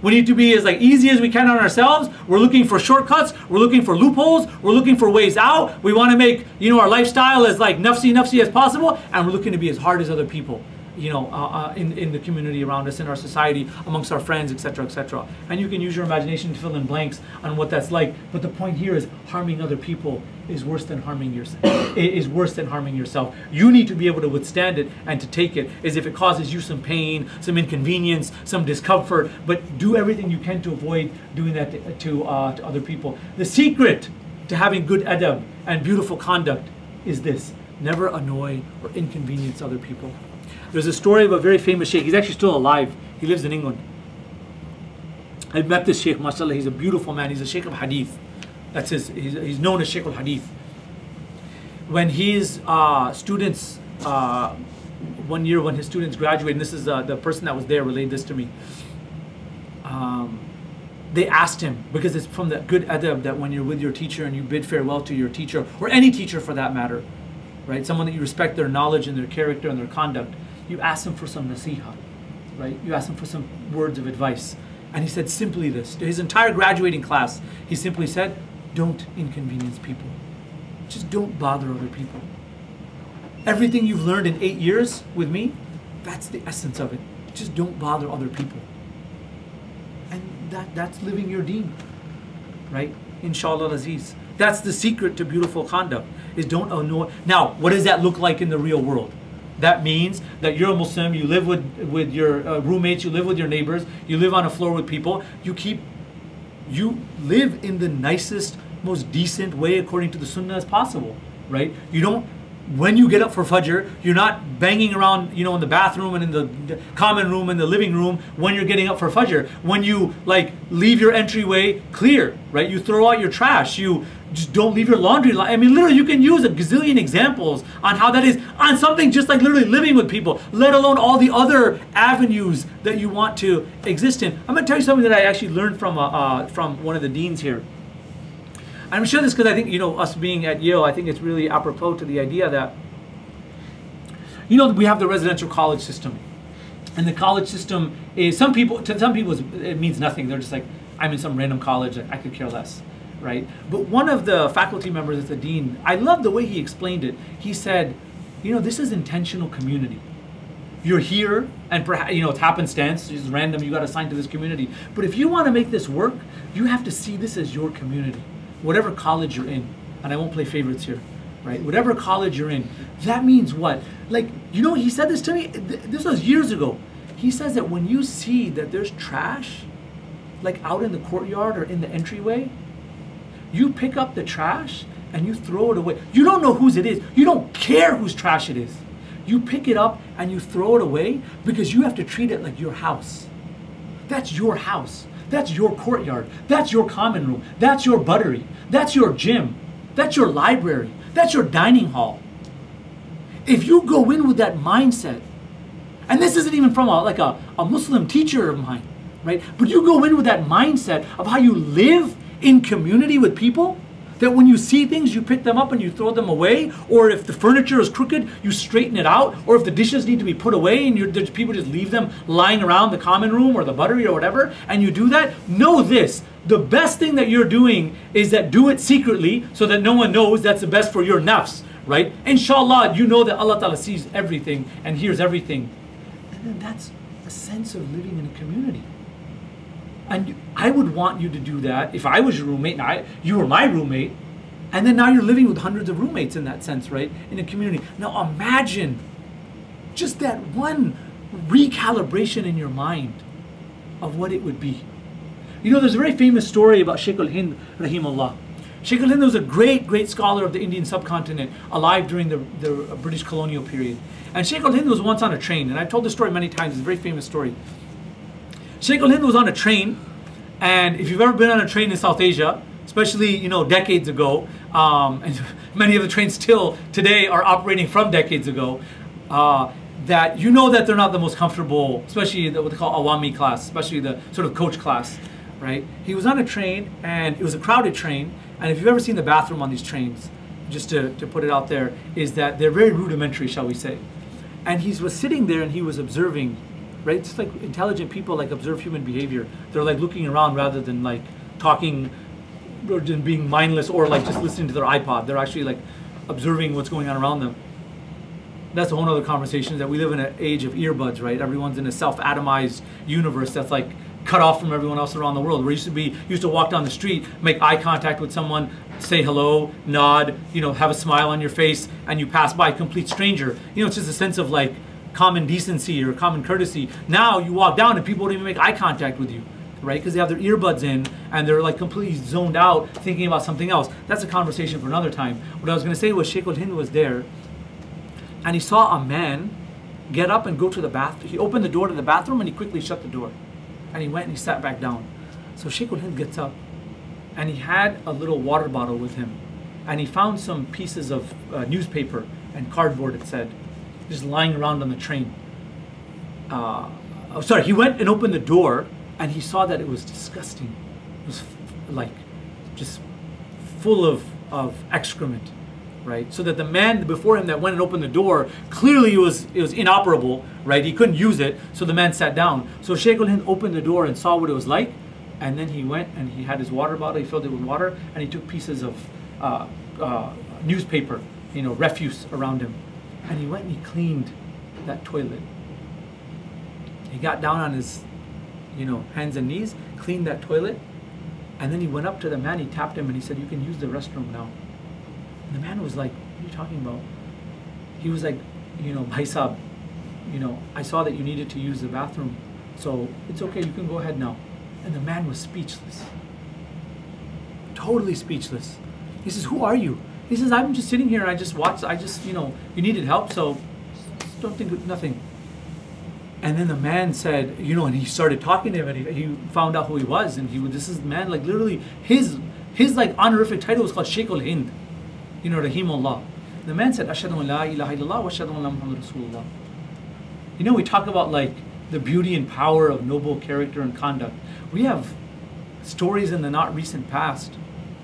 We need to be as easy as we can on ourselves. We're looking for shortcuts. We're looking for loopholes. We're looking for ways out. We want to make our lifestyle as nafsi as possible, and we're looking to be as hard as other people. In the community around us, in our society, amongst our friends, etc., etc. And you can use your imagination to fill in blanks on what that's like. But the point here is, harming other people is worse than harming yourself. It is worse than harming yourself. You need to be able to withstand it and to take it, as if it causes you some pain, some inconvenience, some discomfort. But do everything you can to avoid doing that to other people. The secret to having good adab and beautiful conduct is this: never annoy or inconvenience other people. There's a story of a very famous sheikh. He's actually still alive. He lives in England. I've met this sheikh, mashallah. He's a beautiful man. He's a sheikh of hadith. That's he's known as sheikh of hadith. When his students, one year when his students graduated, and this is the person that was there relayed this to me, they asked him, because it's from the good adab that when you're with your teacher and you bid farewell to your teacher, or any teacher for that matter, right? Someone that you respect their knowledge and their character and their conduct, you ask them for some nasiha, right? You ask them for some words of advice. And he said simply this, to his entire graduating class, he simply said, don't inconvenience people. Just don't bother other people. Everything you've learned in 8 years with me, that's the essence of it. Just don't bother other people. And that's living your deen, right? Inshallah Aziz. That's the secret to beautiful conduct, is don't annoy. Now, what does that look like in the real world? That means that you're a Muslim, you live with your roommates, you live with your neighbors, you live on a floor with people, you live in the nicest, most decent way according to the sunnah as possible, right? You don't, when you get up for Fajr, you're not banging around, in the bathroom and in the common room and the living room when you're getting up for Fajr. When you leave your entryway clear, right? You throw out your trash, you just don't leave your laundry. I mean, literally, you can use a gazillion examples on how that is on something just like literally living with people, let alone all the other avenues that you want to exist in. I'm going to tell you something that I actually learned from one of the deans here. I'm sure this because I think, us being at Yale, I think it's really apropos to the idea that, we have the residential college system. And the college system is, to some people, it means nothing. They're just like, I'm in some random college, I could care less, right? But one of the faculty members as the dean, I love the way he explained it. He said, this is intentional community. You're here, and perhaps, it's happenstance, it's random, you got assigned to this community. But if you want to make this work, you have to see this as your community. Whatever college you're in, and I won't play favorites here, right? Whatever college you're in, that means what? He said this to me, this was years ago. He says that when you see that there's trash, out in the courtyard or in the entryway, you pick up the trash and you throw it away. You don't know whose it is. You don't care whose trash it is. You pick it up and you throw it away because you have to treat it like your house. That's your house. That's your courtyard. That's your common room. That's your buttery. That's your gym. That's your library. That's your dining hall. If you go in with that mindset, and this isn't even from a Muslim teacher of mine, right? But you go in with that mindset of how you live in community with people, That when you see things, you pick them up and you throw them away, or if the furniture is crooked, you straighten it out, or if the dishes need to be put away and people just leave them lying around the common room or the buttery or whatever, and you do that, know this. The best thing that you're doing is that do it secretly so that no one knows. That's the best for your nafs, right? Inshallah, you know that Allah Ta'ala sees everything and hears everything. And then that's a sense of living in a community. And I would want you to do that if I was your roommate and you were my roommate, and then now you're living with hundreds of roommates in that sense, right? In a community. Now imagine just that one recalibration in your mind of what it would be. You know, there's a very famous story about Sheikh al-Hind, rahimahullah. Sheikh al-Hind was a great, great scholar of the Indian subcontinent, alive during the British colonial period. And Sheikh al-Hind was once on a train, and I've told this story many times. It's a very famous story. Sheikh al-Hind was on a train, and if you've ever been on a train in South Asia, especially, you know, decades ago, and many of the trains still today are operating from decades ago, that you know that they're not the most comfortable, especially what they call Awami class, especially the sort of coach class, right? He was on a train, and it was a crowded train, and if you've ever seen the bathroom on these trains, just to put it out there, is that they're very rudimentary, shall we say. And he was sitting there and he was observing, right? Just like intelligent people like observe human behavior. They're like looking around rather than like talking or just being mindless or like just listening to their iPod. They're actually like observing what's going on around them. That's a whole other conversation, that we live in an age of earbuds, right? Everyone's in a self-atomized universe that's like cut off from everyone else around the world. Where used to walk down the street, make eye contact with someone, say hello, nod, you know, have a smile on your face, and you pass by a complete stranger. You know, it's just a sense of like common decency or common courtesy. Now you walk down and people don't even make eye contact with you, right? Because they have their earbuds in and they're like completely zoned out thinking about something else. That's a conversation for another time. What I was going to say was Sheikh al-Hind was there and he saw a man get up and go to the bathroom. He opened the door to the bathroom and he quickly shut the door. And he went and he sat back down. So Sheikh al-Hind gets up and he had a little water bottle with him. And he found some pieces of newspaper and cardboard, it said, just lying around on the train. He went and opened the door and he saw that it was disgusting. It was like just full of excrement, right? So that the man before him that went and opened the door, clearly it was inoperable, right? He couldn't use it, so the man sat down. So Sheikh al-Hind opened the door and saw what it was like, and then he went and he had his water bottle, he filled it with water, and he took pieces of newspaper, you know, refuse around him. And he went and he cleaned that toilet. He got down on his, you know, hands and knees, cleaned that toilet, and then he went up to the man, he tapped him and he said, "You can use the restroom now." And the man was like, "What are you talking about?" He was like, "You know, Bhai Sahab, you know, I saw that you needed to use the bathroom, so it's okay, you can go ahead now." And the man was speechless. Totally speechless. He says, "Who are you?" He says, "I'm just sitting here and I just watched, you know, you needed help, so don't think of nothing." And then the man said, you know, and he started talking to him and he found out who he was, and this is the man, like literally his like honorific title was called Sheikh al-Hind, you know, Rahimullah. The man said, "Ashhadu an la ilaha illallah wa ashhadu anna Muhammadan Rasulullah." You know, we talk about like the beauty and power of noble character and conduct. We have stories in the not recent past,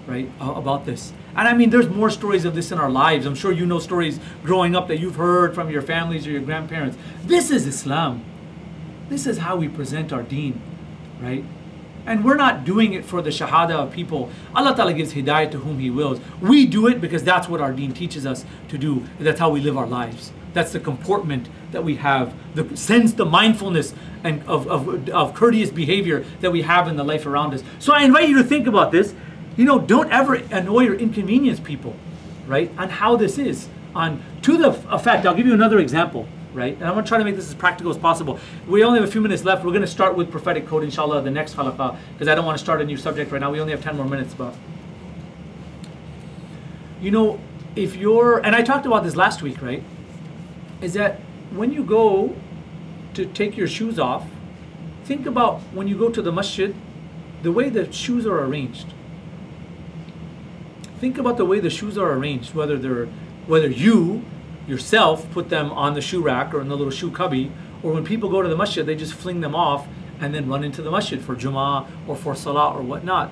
right, about this. And I mean, there's more stories of this in our lives. I'm sure you know stories growing up that you've heard from your families or your grandparents. This is Islam. This is how we present our deen, right? And we're not doing it for the shahada of people. Allah Ta'ala gives hidayah to whom He wills. We do it because that's what our deen teaches us to do. That's how we live our lives. That's the comportment that we have, the sense, the mindfulness and of courteous behavior that we have in the life around us. So I invite you to think about this. You know, don't ever annoy or inconvenience people, right? On how this is. To the effect, I'll give you another example, right? And I'm going to try to make this as practical as possible. We only have a few minutes left. We're going to start with prophetic code, inshallah, the next halaqa, because I don't want to start a new subject right now. We only have 10 more minutes. But, you know, if you're, and I talked about this last week, right? Is that when you go to take your shoes off, think about when you go to the masjid, the way the shoes are arranged. Think about the way the shoes are arranged, whether you yourself put them on the shoe rack or in the little shoe cubby, or when people go to the masjid, they just fling them off and then run into the masjid for Jummah or for Salah or whatnot.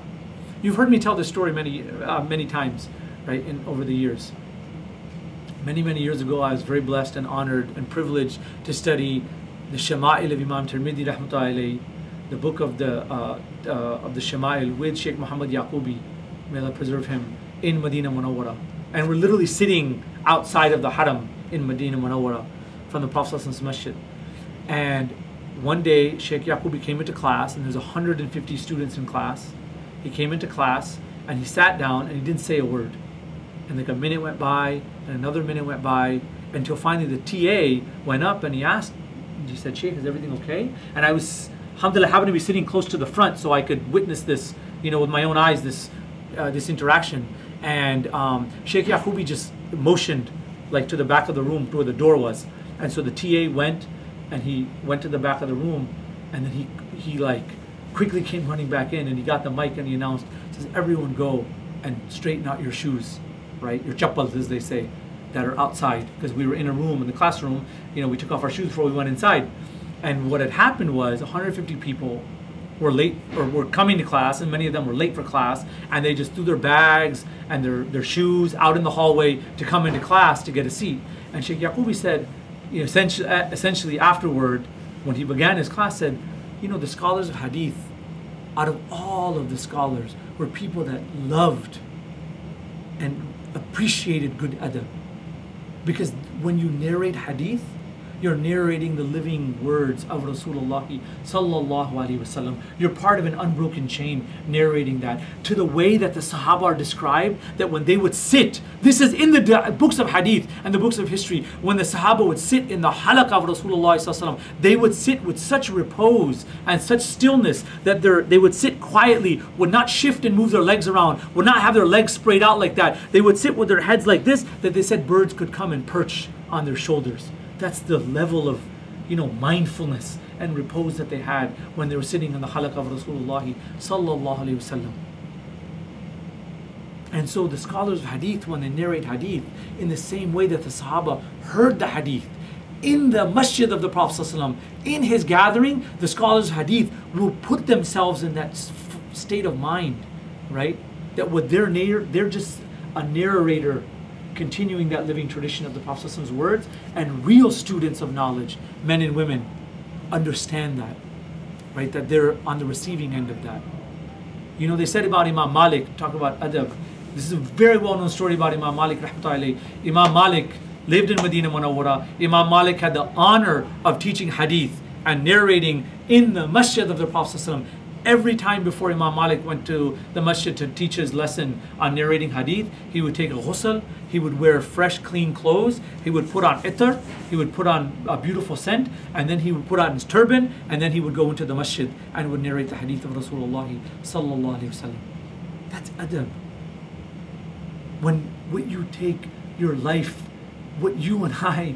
You've heard me tell this story many times, right, over the years. Many years ago, I was very blessed and honored and privileged to study the Shama'il of Imam Tirmidhi rahmatullahi alayhi, the book of the Shama'il with Sheikh Muhammad Yaqubi, may Allah preserve him, in Medina Munawwara. And we're literally sitting outside of the Haram in Medina Munawwara from the Prophet's Masjid. And one day, Sheikh Yaqubi came into class, and there's 150 students in class. He came into class, and he sat down, and he didn't say a word. And like a minute went by, and another minute went by, until finally the TA went up, and he said, Sheikh, is everything okay? And I was, alhamdulillah, happened to be sitting close to the front, so I could witness this, with my own eyes, this interaction. And Sheikh Yaqubi just motioned like to the back of the room to where the door was. And so the TA went, and he went to the back of the room, and then he like quickly came running back in, and he got the mic, and he announced, says, everyone go and straighten out your shoes, right? Your chappals, as they say, that are outside. Because we were in a room, in the classroom, we took off our shoes before we went inside. And what had happened was 150 people were late, or were coming to class, and many of them were late for class, and they just threw their bags and their shoes out in the hallway to come into class to get a seat. And Sheikh Yaqubi said, essentially afterward, when he began his class, said, the scholars of hadith, out of all of the scholars, were people that loved and appreciated good adab. Because when you narrate hadith, you're narrating the living words of Rasulullah sallallahu alaihi wasallam. You're part of an unbroken chain narrating that, to the way that the Sahaba are described, that when they would sit, this is in the books of hadith and the books of history, when the Sahaba would sit in the Halaqa of Rasulullah sallallahu alaihi wasallam, they would sit with such repose and such stillness that they would sit quietly, would not shift and move their legs around, would not have their legs sprayed out like that. They would sit with their heads like this, that they said birds could come and perch on their shoulders. That's the level of, mindfulness and repose that they had when they were sitting in the Halaqa of Rasulullah sallallahu alaihi wasallam. And so the scholars of hadith, when they narrate hadith, in the same way that the Sahaba heard the hadith in the masjid of the Prophet sallallahu alaihi wasallam, in his gathering, the scholars of hadith will put themselves in that state of mind, right? That what they're just a narrator, continuing that living tradition of the Prophet's words, and real students of knowledge, men and women, understand that, right? That they're on the receiving end of that. They said about Imam Malik, talk about adab. This is a very well-known story about Imam Malik rahmatullahi alayhi. Imam Malik lived in Medina Munawwara. Imam Malik had the honor of teaching hadith and narrating in the masjid of the Prophet ﷺ. Every time before Imam Malik went to the masjid to teach his lesson on narrating hadith, he would take a ghusl, he would wear fresh, clean clothes, he would put on itr, he would put on a beautiful scent, and then he would put on his turban, and then he would go into the masjid and would narrate the hadith of Rasulullah sallallahu alaihi wasallam. That's adab. When what you take your life, what you and I,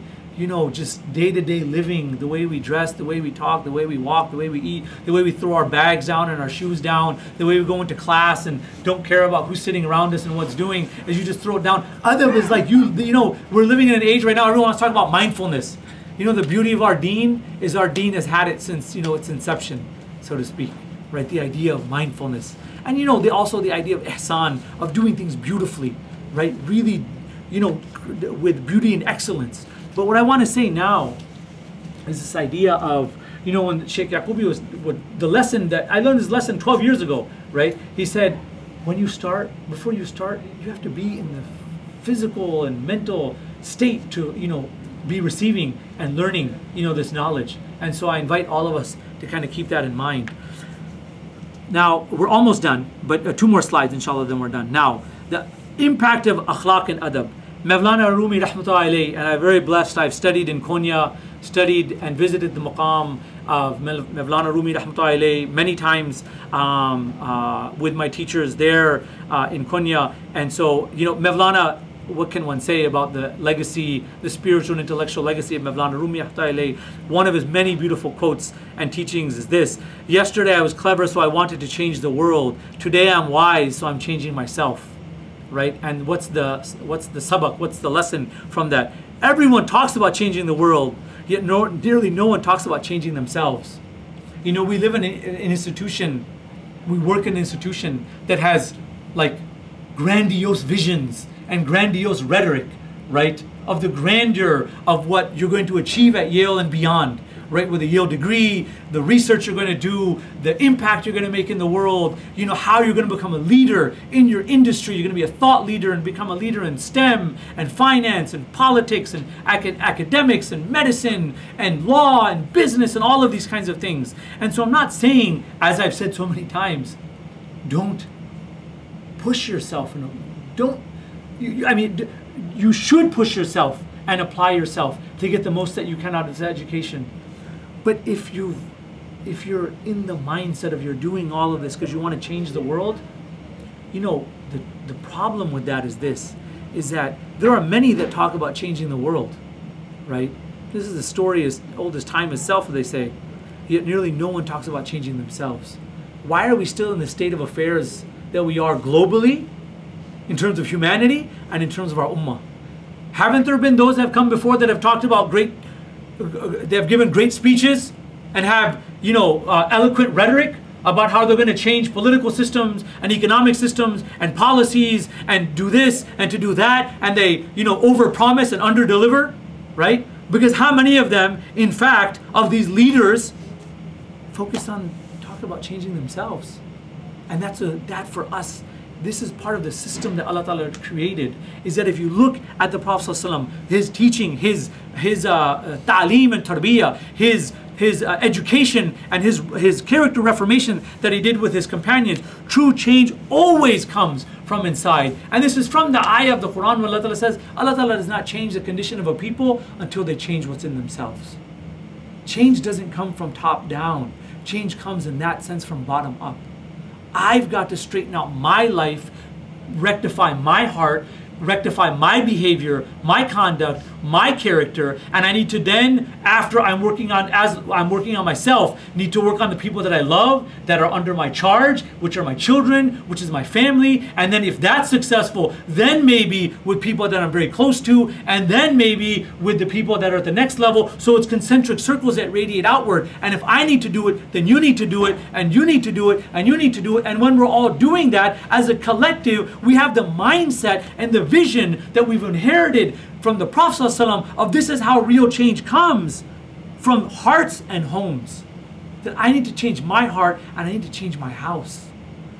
just day-to-day living, the way we dress, the way we talk, the way we walk, the way we eat, the way we throw our bags down and our shoes down, the way we go into class and don't care about who's sitting around us and what's doing, is you just throw it down. Adab is like, we're living in an age right now, everyone wants to talk about mindfulness. The beauty of our deen is our deen has had it since, its inception, so to speak, right? The idea of mindfulness. And also the idea of ihsan, of doing things beautifully, right? Really, with beauty and excellence. But what I want to say now is this idea of, when Sheikh Yaqubi the lesson that I learned this lesson 12 years ago, right? He said, before you start, you have to be in the physical and mental state to, be receiving and learning, this knowledge. And so I invite all of us to kind of keep that in mind. Now, we're almost done, but 2 more slides, inshallah, then we're done. Now, the impact of akhlaq and adab. Mevlana Rumi rahmatullahi alayhi, and I'm very blessed, I've studied in Konya, studied and visited the maqam of Mevlana Rumi rahmatullahi alayhi many times with my teachers there in Konya. And so, Mevlana, what can one say about the legacy, the spiritual and intellectual legacy of Mevlana Rumi rahmatullahi alayhi? One of his many beautiful quotes and teachings is this: yesterday I was clever, so I wanted to change the world. Today I'm wise, so I'm changing myself. Right? And what's the sabak? What's the lesson from that? Everyone talks about changing the world, yet nearly no one talks about changing themselves. We live in an institution we work in an institution that has like grandiose visions and grandiose rhetoric, right? Of the grandeur of what you're going to achieve at Yale and beyond, right? With a Yale degree, the research you're going to do, the impact you're going to make in the world, you know, how you're going to become a leader in your industry. You're going to be a thought leader and become a leader in STEM and finance and politics and academics and medicine and law and business and all of these kinds of things. And so I'm not saying, as I've said so many times, don't push yourself. You should push yourself and apply yourself to get the most that you can out of this education. But if you're in the mindset of you're doing all of this because you want to change the world, you know, the problem with that is this, is that there are many that talk about changing the world, right? This is a story as old as time itself, they say, yet nearly no one talks about changing themselves. Why are we still in the state of affairs that we are globally, in terms of humanity and in terms of our ummah? Haven't there been those that have come before that have talked about they have given great speeches and have, you know, eloquent rhetoric about how they're going to change political systems and economic systems and policies and do this and to do that, and they, you know, overpromise and underdeliver, right? Because how many of them, in fact, of these leaders focus on talking about changing themselves? And that for us, this is part of the system that Allah Ta'ala created, is that if you look at the Prophet ﷺ, his teaching, his ta'aleem and tarbiyah, his education and his character reformation that he did with his companions, true change always comes from inside. And this is from the ayah of the Quran where Allah Ta'ala says, Allah Ta'ala does not change the condition of a people until they change what's in themselves. Change doesn't come from top down. Change comes in that sense from bottom up. I've got to straighten out my life, rectify my heart, rectify my behavior, my conduct, my character, and I need to then, after I'm working on myself, need to work on the people that I love, that are under my charge, which are my children, which is my family, and then if that's successful, then maybe with people that I'm very close to, and then maybe with the people that are at the next level. So it's concentric circles that radiate outward, and if I need to do it, then you need to do it, and you need to do it, and you need to do it, and when we're all doing that, as a collective, we have the mindset and the vision that we've inherited from the Prophet ﷺ of this is how real change comes, from hearts and homes. That I need to change my heart and I need to change my house.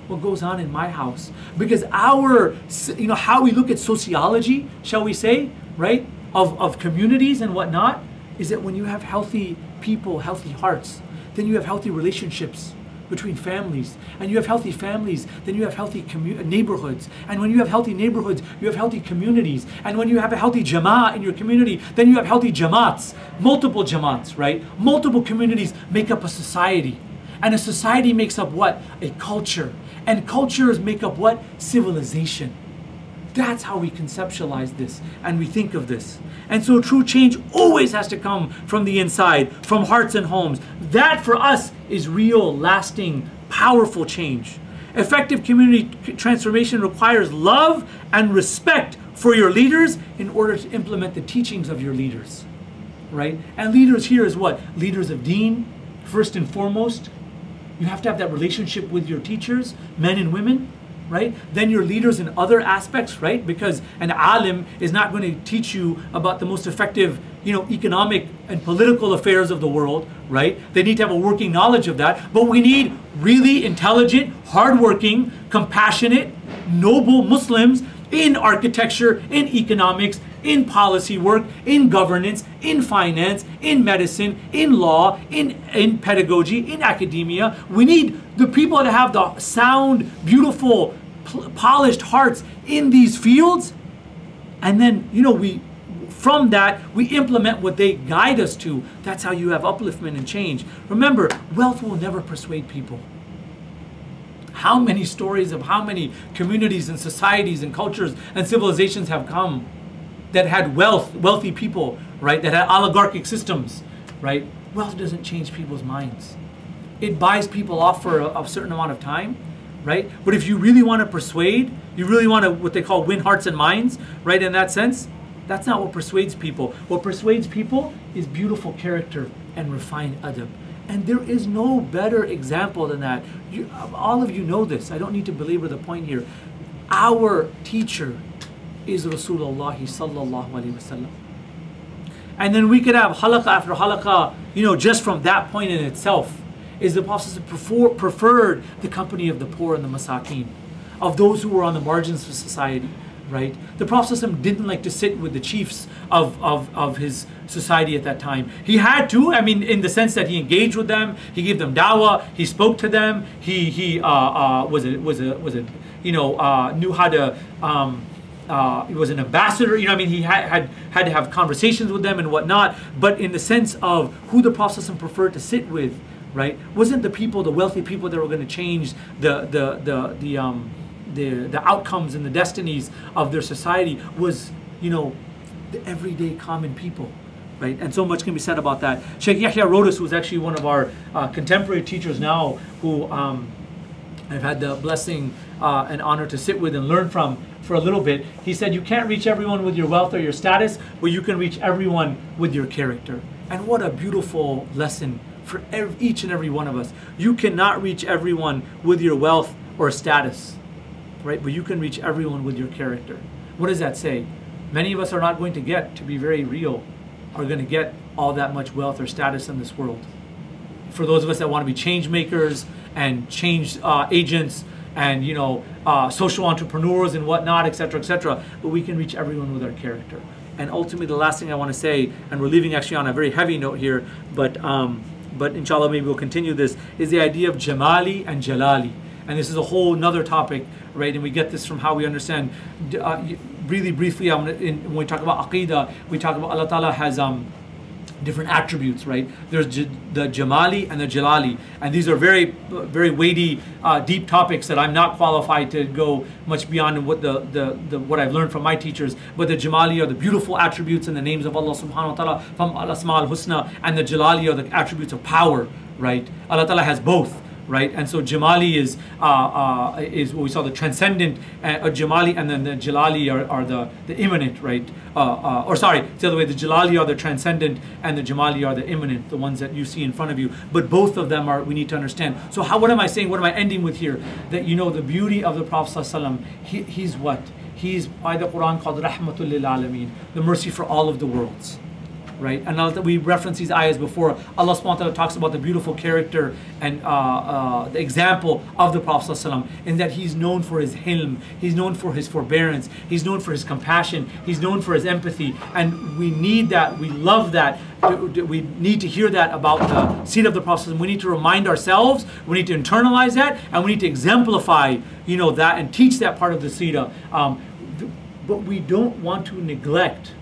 What goes on in my house? Because how we look at sociology, shall we say, right, of communities and whatnot, is that when you have healthy people, healthy hearts, then you have healthy relationships between families, and you have healthy families, then you have healthy neighborhoods, and when you have healthy neighborhoods, you have healthy communities, and when you have a healthy jama'ah in your community, then you have healthy jamaats, multiple jamaats, right? Multiple communities make up a society, and a society makes up what? A culture, and cultures make up what? Civilization. That's how we conceptualize this and we think of this. And so true change always has to come from the inside, from hearts and homes. That for us is real, lasting, powerful change. Effective community transformation requires love and respect for your leaders in order to implement the teachings of your leaders, right? And leaders here is what? Leaders of deen, first and foremost. You have to have that relationship with your teachers, men and women, right? Then your leaders in other aspects, right? Because an alim is not going to teach you about the most effective, economic and political affairs of the world, right? They need to have a working knowledge of that. But we need really intelligent, hardworking, compassionate, noble Muslims in architecture, in economics, in policy work, in governance, in finance, in medicine, in law, in pedagogy, in academia. We need the people that have the sound, beautiful, polished hearts in these fields. And then, from that, we implement what they guide us to. That's how you have upliftment and change. Remember, wealth will never persuade people. How many stories of how many communities and societies and cultures and civilizations have come that had wealthy people, right? That had oligarchic systems, right? Wealth doesn't change people's minds. It buys people off for a certain amount of time, right? But if you really want to persuade, you really want to, what they call win hearts and minds, right? In that sense, that's not what persuades people. What persuades people is beautiful character and refined adab. And there is no better example than that. All of you know this. I don't need to belabor the point here. Our teacher is Rasulullah sallallahu alaihi wasallam. And then we could have halaqa after halaqa, just from that point in itself, is the Prophet preferred the company of the poor and the masakeen, of those who were on the margins of society, right? The Prophet didn't like to sit with the chiefs of his society at that time. He had to, in the sense that he engaged with them, he gave them dawah, he spoke to them, he knew how to. He was an ambassador, he had to have conversations with them and whatnot. But in the sense of who the Prophet preferred to sit with, right, wasn't the people, the wealthy people that were going to change the outcomes and the destinies of their society. Was the everyday common people, right? And so much can be said about that. Sheikh Yahya Rodis, who's actually one of our contemporary teachers now, who I've had the blessing and honor to sit with and learn from for a little bit. He said, you can't reach everyone with your wealth or your status, but you can reach everyone with your character. And what a beautiful lesson for each and every one of us. You cannot reach everyone with your wealth or status, right? But you can reach everyone with your character. What does that say? Many of us are not going to get, to be very real, are going to get all that much wealth or status in this world. For those of us that want to be change makers and change agents and social entrepreneurs and whatnot, etc., etc., but we can reach everyone with our character. And ultimately, the last thing I want to say, and we're leaving actually on a very heavy note here, but inshallah maybe we'll continue this, is the idea of Jamali and Jalali. And this is a whole nother topic, right? And we get this from how we understand. Really briefly, when we talk about Aqidah, we talk about Allah Ta'ala has different attributes, right? There's the Jamali and the Jalali. And these are very, very weighty, deep topics that I'm not qualified to go much beyond what what I've learned from my teachers. But the Jamali are the beautiful attributes and the names of Allah subhanahu wa ta'ala from Al-Asma al-Husna, and the Jalali are the attributes of power, right? Allah Ta'ala has both. Right, and so Jamali is what we saw, the transcendent Jamali, and then the Jalali are the immanent, right? Or sorry, it's the other way. The Jalali are the transcendent, and the Jamali are the immanent, the ones that you see in front of you. But both of them we need to understand. So what am I saying? What am I ending with here? That the beauty of the Prophet ﷺ, he's what? He's by the Quran called Rahmatul lil Alameen, the mercy for all of the worlds. Right, and now that we referenced these ayahs before, Allah subhanahu wa ta'ala talks about the beautiful character and the example of the Prophet ﷺ, in that he's known for his hilm, he's known for his forbearance, he's known for his compassion, he's known for his empathy, and we need that, we love that. We need to hear that about the seed of the Prophet. We need to remind ourselves, we need to internalize that, and we need to exemplify, that and teach that part of the seerah. But we don't want to neglect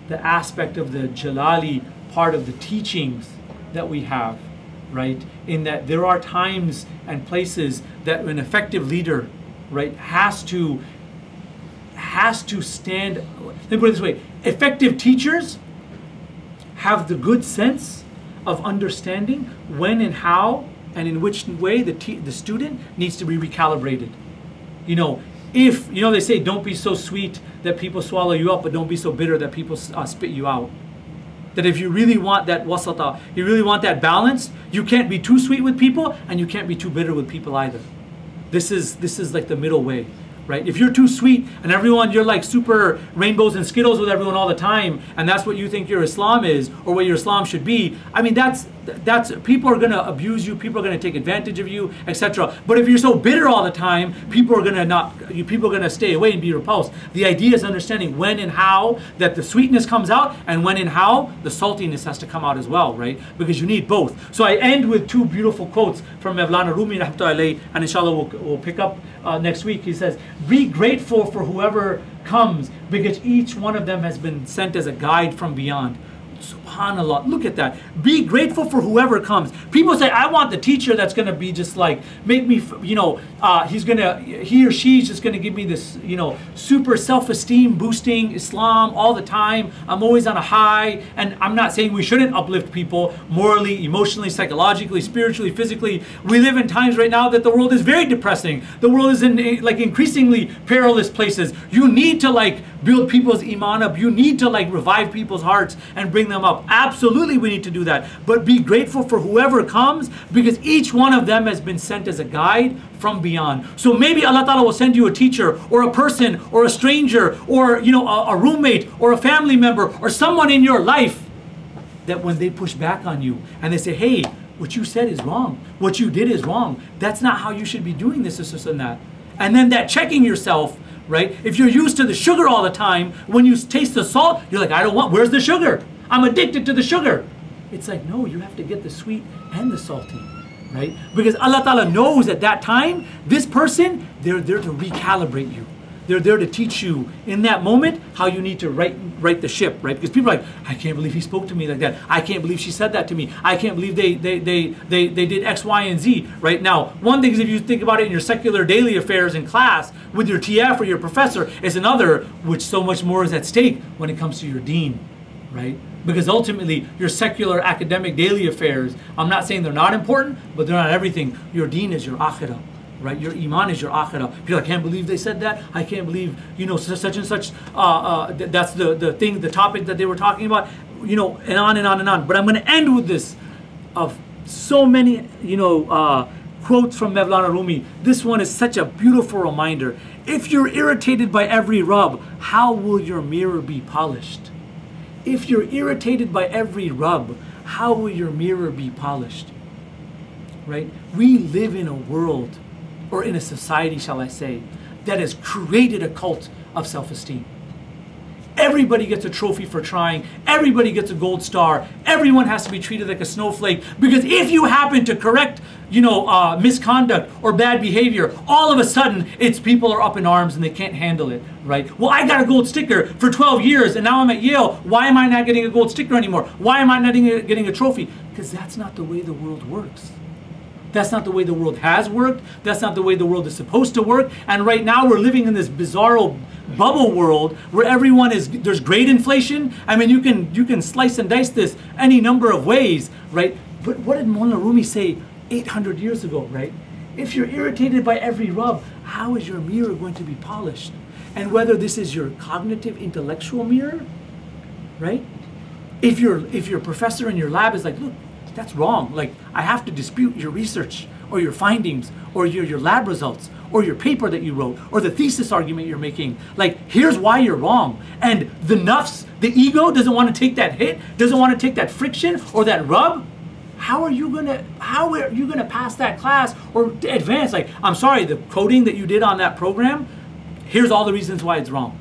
the aspect of the Jalali part of the teachings that we have, right? In that there are times and places that an effective leader, right, has to stand. Let me put it this way: effective teachers have the good sense of understanding when and how and in which way the student needs to be recalibrated. If, they say, don't be so sweet that people swallow you up, but don't be so bitter that people spit you out. That if you really want that wasata, you really want that balance, you can't be too sweet with people, and you can't be too bitter with people either. This is like the middle way, right? If you're too sweet and you're like super rainbows and Skittles with everyone all the time, and that's what you think your Islam is, or what your Islam should be, that's people are going to abuse you, people are going to take advantage of you, etc. But if you're so bitter all the time, people are going to stay away and be repulsed. The idea is understanding when and how that the sweetness comes out, and when and how the saltiness has to come out as well, right? Because you need both. So I end with two beautiful quotes from Mevlana Rumi rahmatullahi alayhi, and inshallah we'll pick up next week. He says, be grateful for whoever comes, because each one of them has been sent as a guide from beyond. SubhanAllah, look at that. Be grateful for whoever comes. People say, I want the teacher that's going to be just like, make me, he or she's just going to give me this, super self-esteem boosting Islam all the time. I'm always on a high. And I'm not saying we shouldn't uplift people morally, emotionally, psychologically, spiritually, physically. We live in times right now that the world is very depressing. The world is in increasingly perilous places. You need to build people's iman up. You need to like revive people's hearts and bring them up. Absolutely, we need to do that. But be grateful for whoever comes, because each one of them has been sent as a guide from beyond. So maybe Allah Ta'ala will send you a teacher or a person or a stranger or a roommate or a family member or someone in your life that when they push back on you and they say, hey, what you said is wrong, what you did is wrong, that's not how you should be doing this and that. And then that checking yourself, right? If you're used to the sugar all the time, when you taste the salt, you're like, I don't want, where's the sugar? I'm addicted to the sugar. It's like, no, you have to get the sweet and the salty, right? Because Allah Ta'ala knows at that time, this person, they're there to recalibrate you. They're there to teach you in that moment how you need to right the ship, right? Because people are like, I can't believe he spoke to me like that. I can't believe she said that to me. I can't believe they did X, Y, and Z, right? Now, one thing is if you think about it in your secular daily affairs in class with your TF or your professor, is another, which so much more is at stake when it comes to your deen, right? Because ultimately, your secular academic daily affairs, I'm not saying they're not important, but they're not everything. Your deen is your akhirah. Right, your iman is your akhirah. People I can't believe they said that. I can't believe, such and such. That's the thing, the topic that they were talking about. And on and on and on. But I'm going to end with this of so many, quotes from Mevlana Rumi. This one is such a beautiful reminder. If you're irritated by every rub, how will your mirror be polished? If you're irritated by every rub, how will your mirror be polished? Right? We live in a world, or in a society, shall I say, that has created a cult of self-esteem. Everybody gets a trophy for trying. Everybody gets a gold star. Everyone has to be treated like a snowflake. Because if you happen to correct, misconduct or bad behavior, all of a sudden, it's people are up in arms and they can't handle it, right? Well, I got a gold sticker for 12 years and now I'm at Yale. Why am I not getting a gold sticker anymore? Why am I not getting a trophy? Because that's not the way the world works. That's not the way the world has worked. That's not the way the world is supposed to work. And right now we're living in this bizarro bubble world where there's great inflation. I mean, you can slice and dice this any number of ways, right? But what did Maulana Rumi say 800 years ago, right? If you're irritated by every rub, how is your mirror going to be polished? And whether this is your cognitive, intellectual mirror, right? If your professor in your lab is like, look, that's wrong. Like, I have to dispute your research or your findings or your lab results or your paper that you wrote or the thesis argument you're making. Like, here's why you're wrong. And the nafs, the ego doesn't want to take that hit, doesn't want to take that friction or that rub. How are you gonna pass that class or advance? Like, I'm sorry, the coding that you did on that program, here's all the reasons why it's wrong.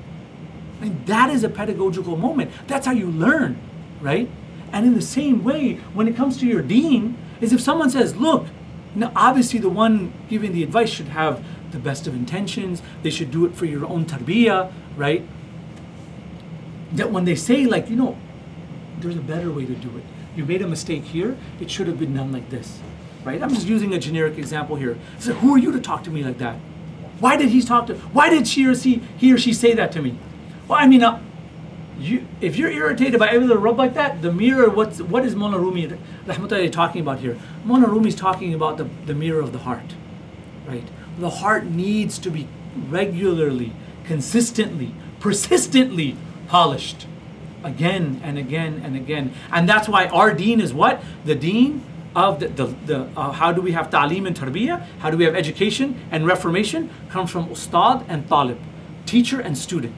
I mean, that is a pedagogical moment. That's how you learn, right? And in the same way, when it comes to your deen, is if someone says, look, now obviously the one giving the advice should have the best of intentions, they should do it for your own tarbiyah, right? That when they say like, there's a better way to do it. You made a mistake here, it should have been done like this, right? I'm just using a generic example here. So who are you to talk to me like that? Why did he or she say that to me? Well, I mean, if you're irritated by every little rub like that, the mirror, what is Maulana Rumi rahmatullahi talking about here? Maulana Rumi is talking about the mirror of the heart, right? The heart needs to be regularly, consistently, persistently polished again and again and again. And that's why our deen is what? The deen of how do we have ta'aleem and tarbiyah? How do we have education and reformation? Comes from ustad and talib, teacher and student.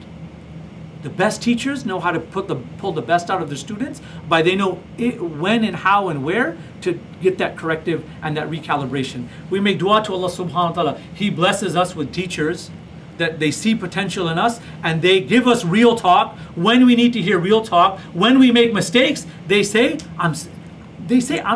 The best teachers know how to pull the best out of their students by they know when and how and where to get that corrective and that recalibration. We make dua to Allah subhanahu wa ta'ala. He blesses us with teachers that they see potential in us and they give us real talk when we need to hear real talk. When we make mistakes, they say, I'm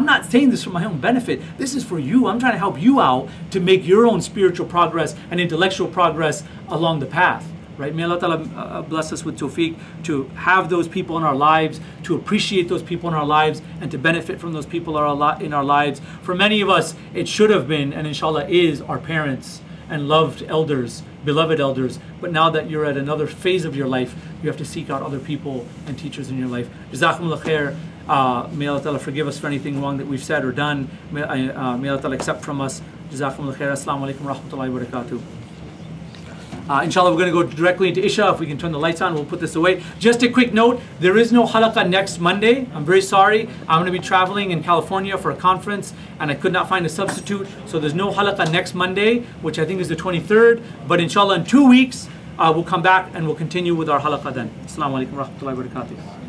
not saying this for my own benefit. This is for you. I'm trying to help you out to make your own spiritual progress and intellectual progress along the path. Right? May Allah Ta'ala bless us with tawfiq to have those people in our lives, to appreciate those people in our lives, and to benefit from those people in our lives. For many of us, it should have been, and inshallah is, our parents and loved elders, beloved elders. But now that you're at another phase of your life, you have to seek out other people and teachers in your life. Jazakumullah khair. May Allah Ta'ala forgive us for anything wrong that we've said or done. May Allah Ta'ala accept from us. Jazakumullah khair. Assalamu alaikum wa rahmatullahi wa barakatuh. Inshallah, we're going to go directly into Isha. If we can turn the lights on, we'll put this away. Just a quick note, there is no Halaqa next Monday. I'm very sorry. I'm going to be traveling in California for a conference, and I could not find a substitute. So there's no Halaqa next Monday, which I think is the 23rd. But inshallah, in 2 weeks, we'll come back and we'll continue with our Halaqa then. Assalamu alaikum wa rahmatullahi wa barakatuh.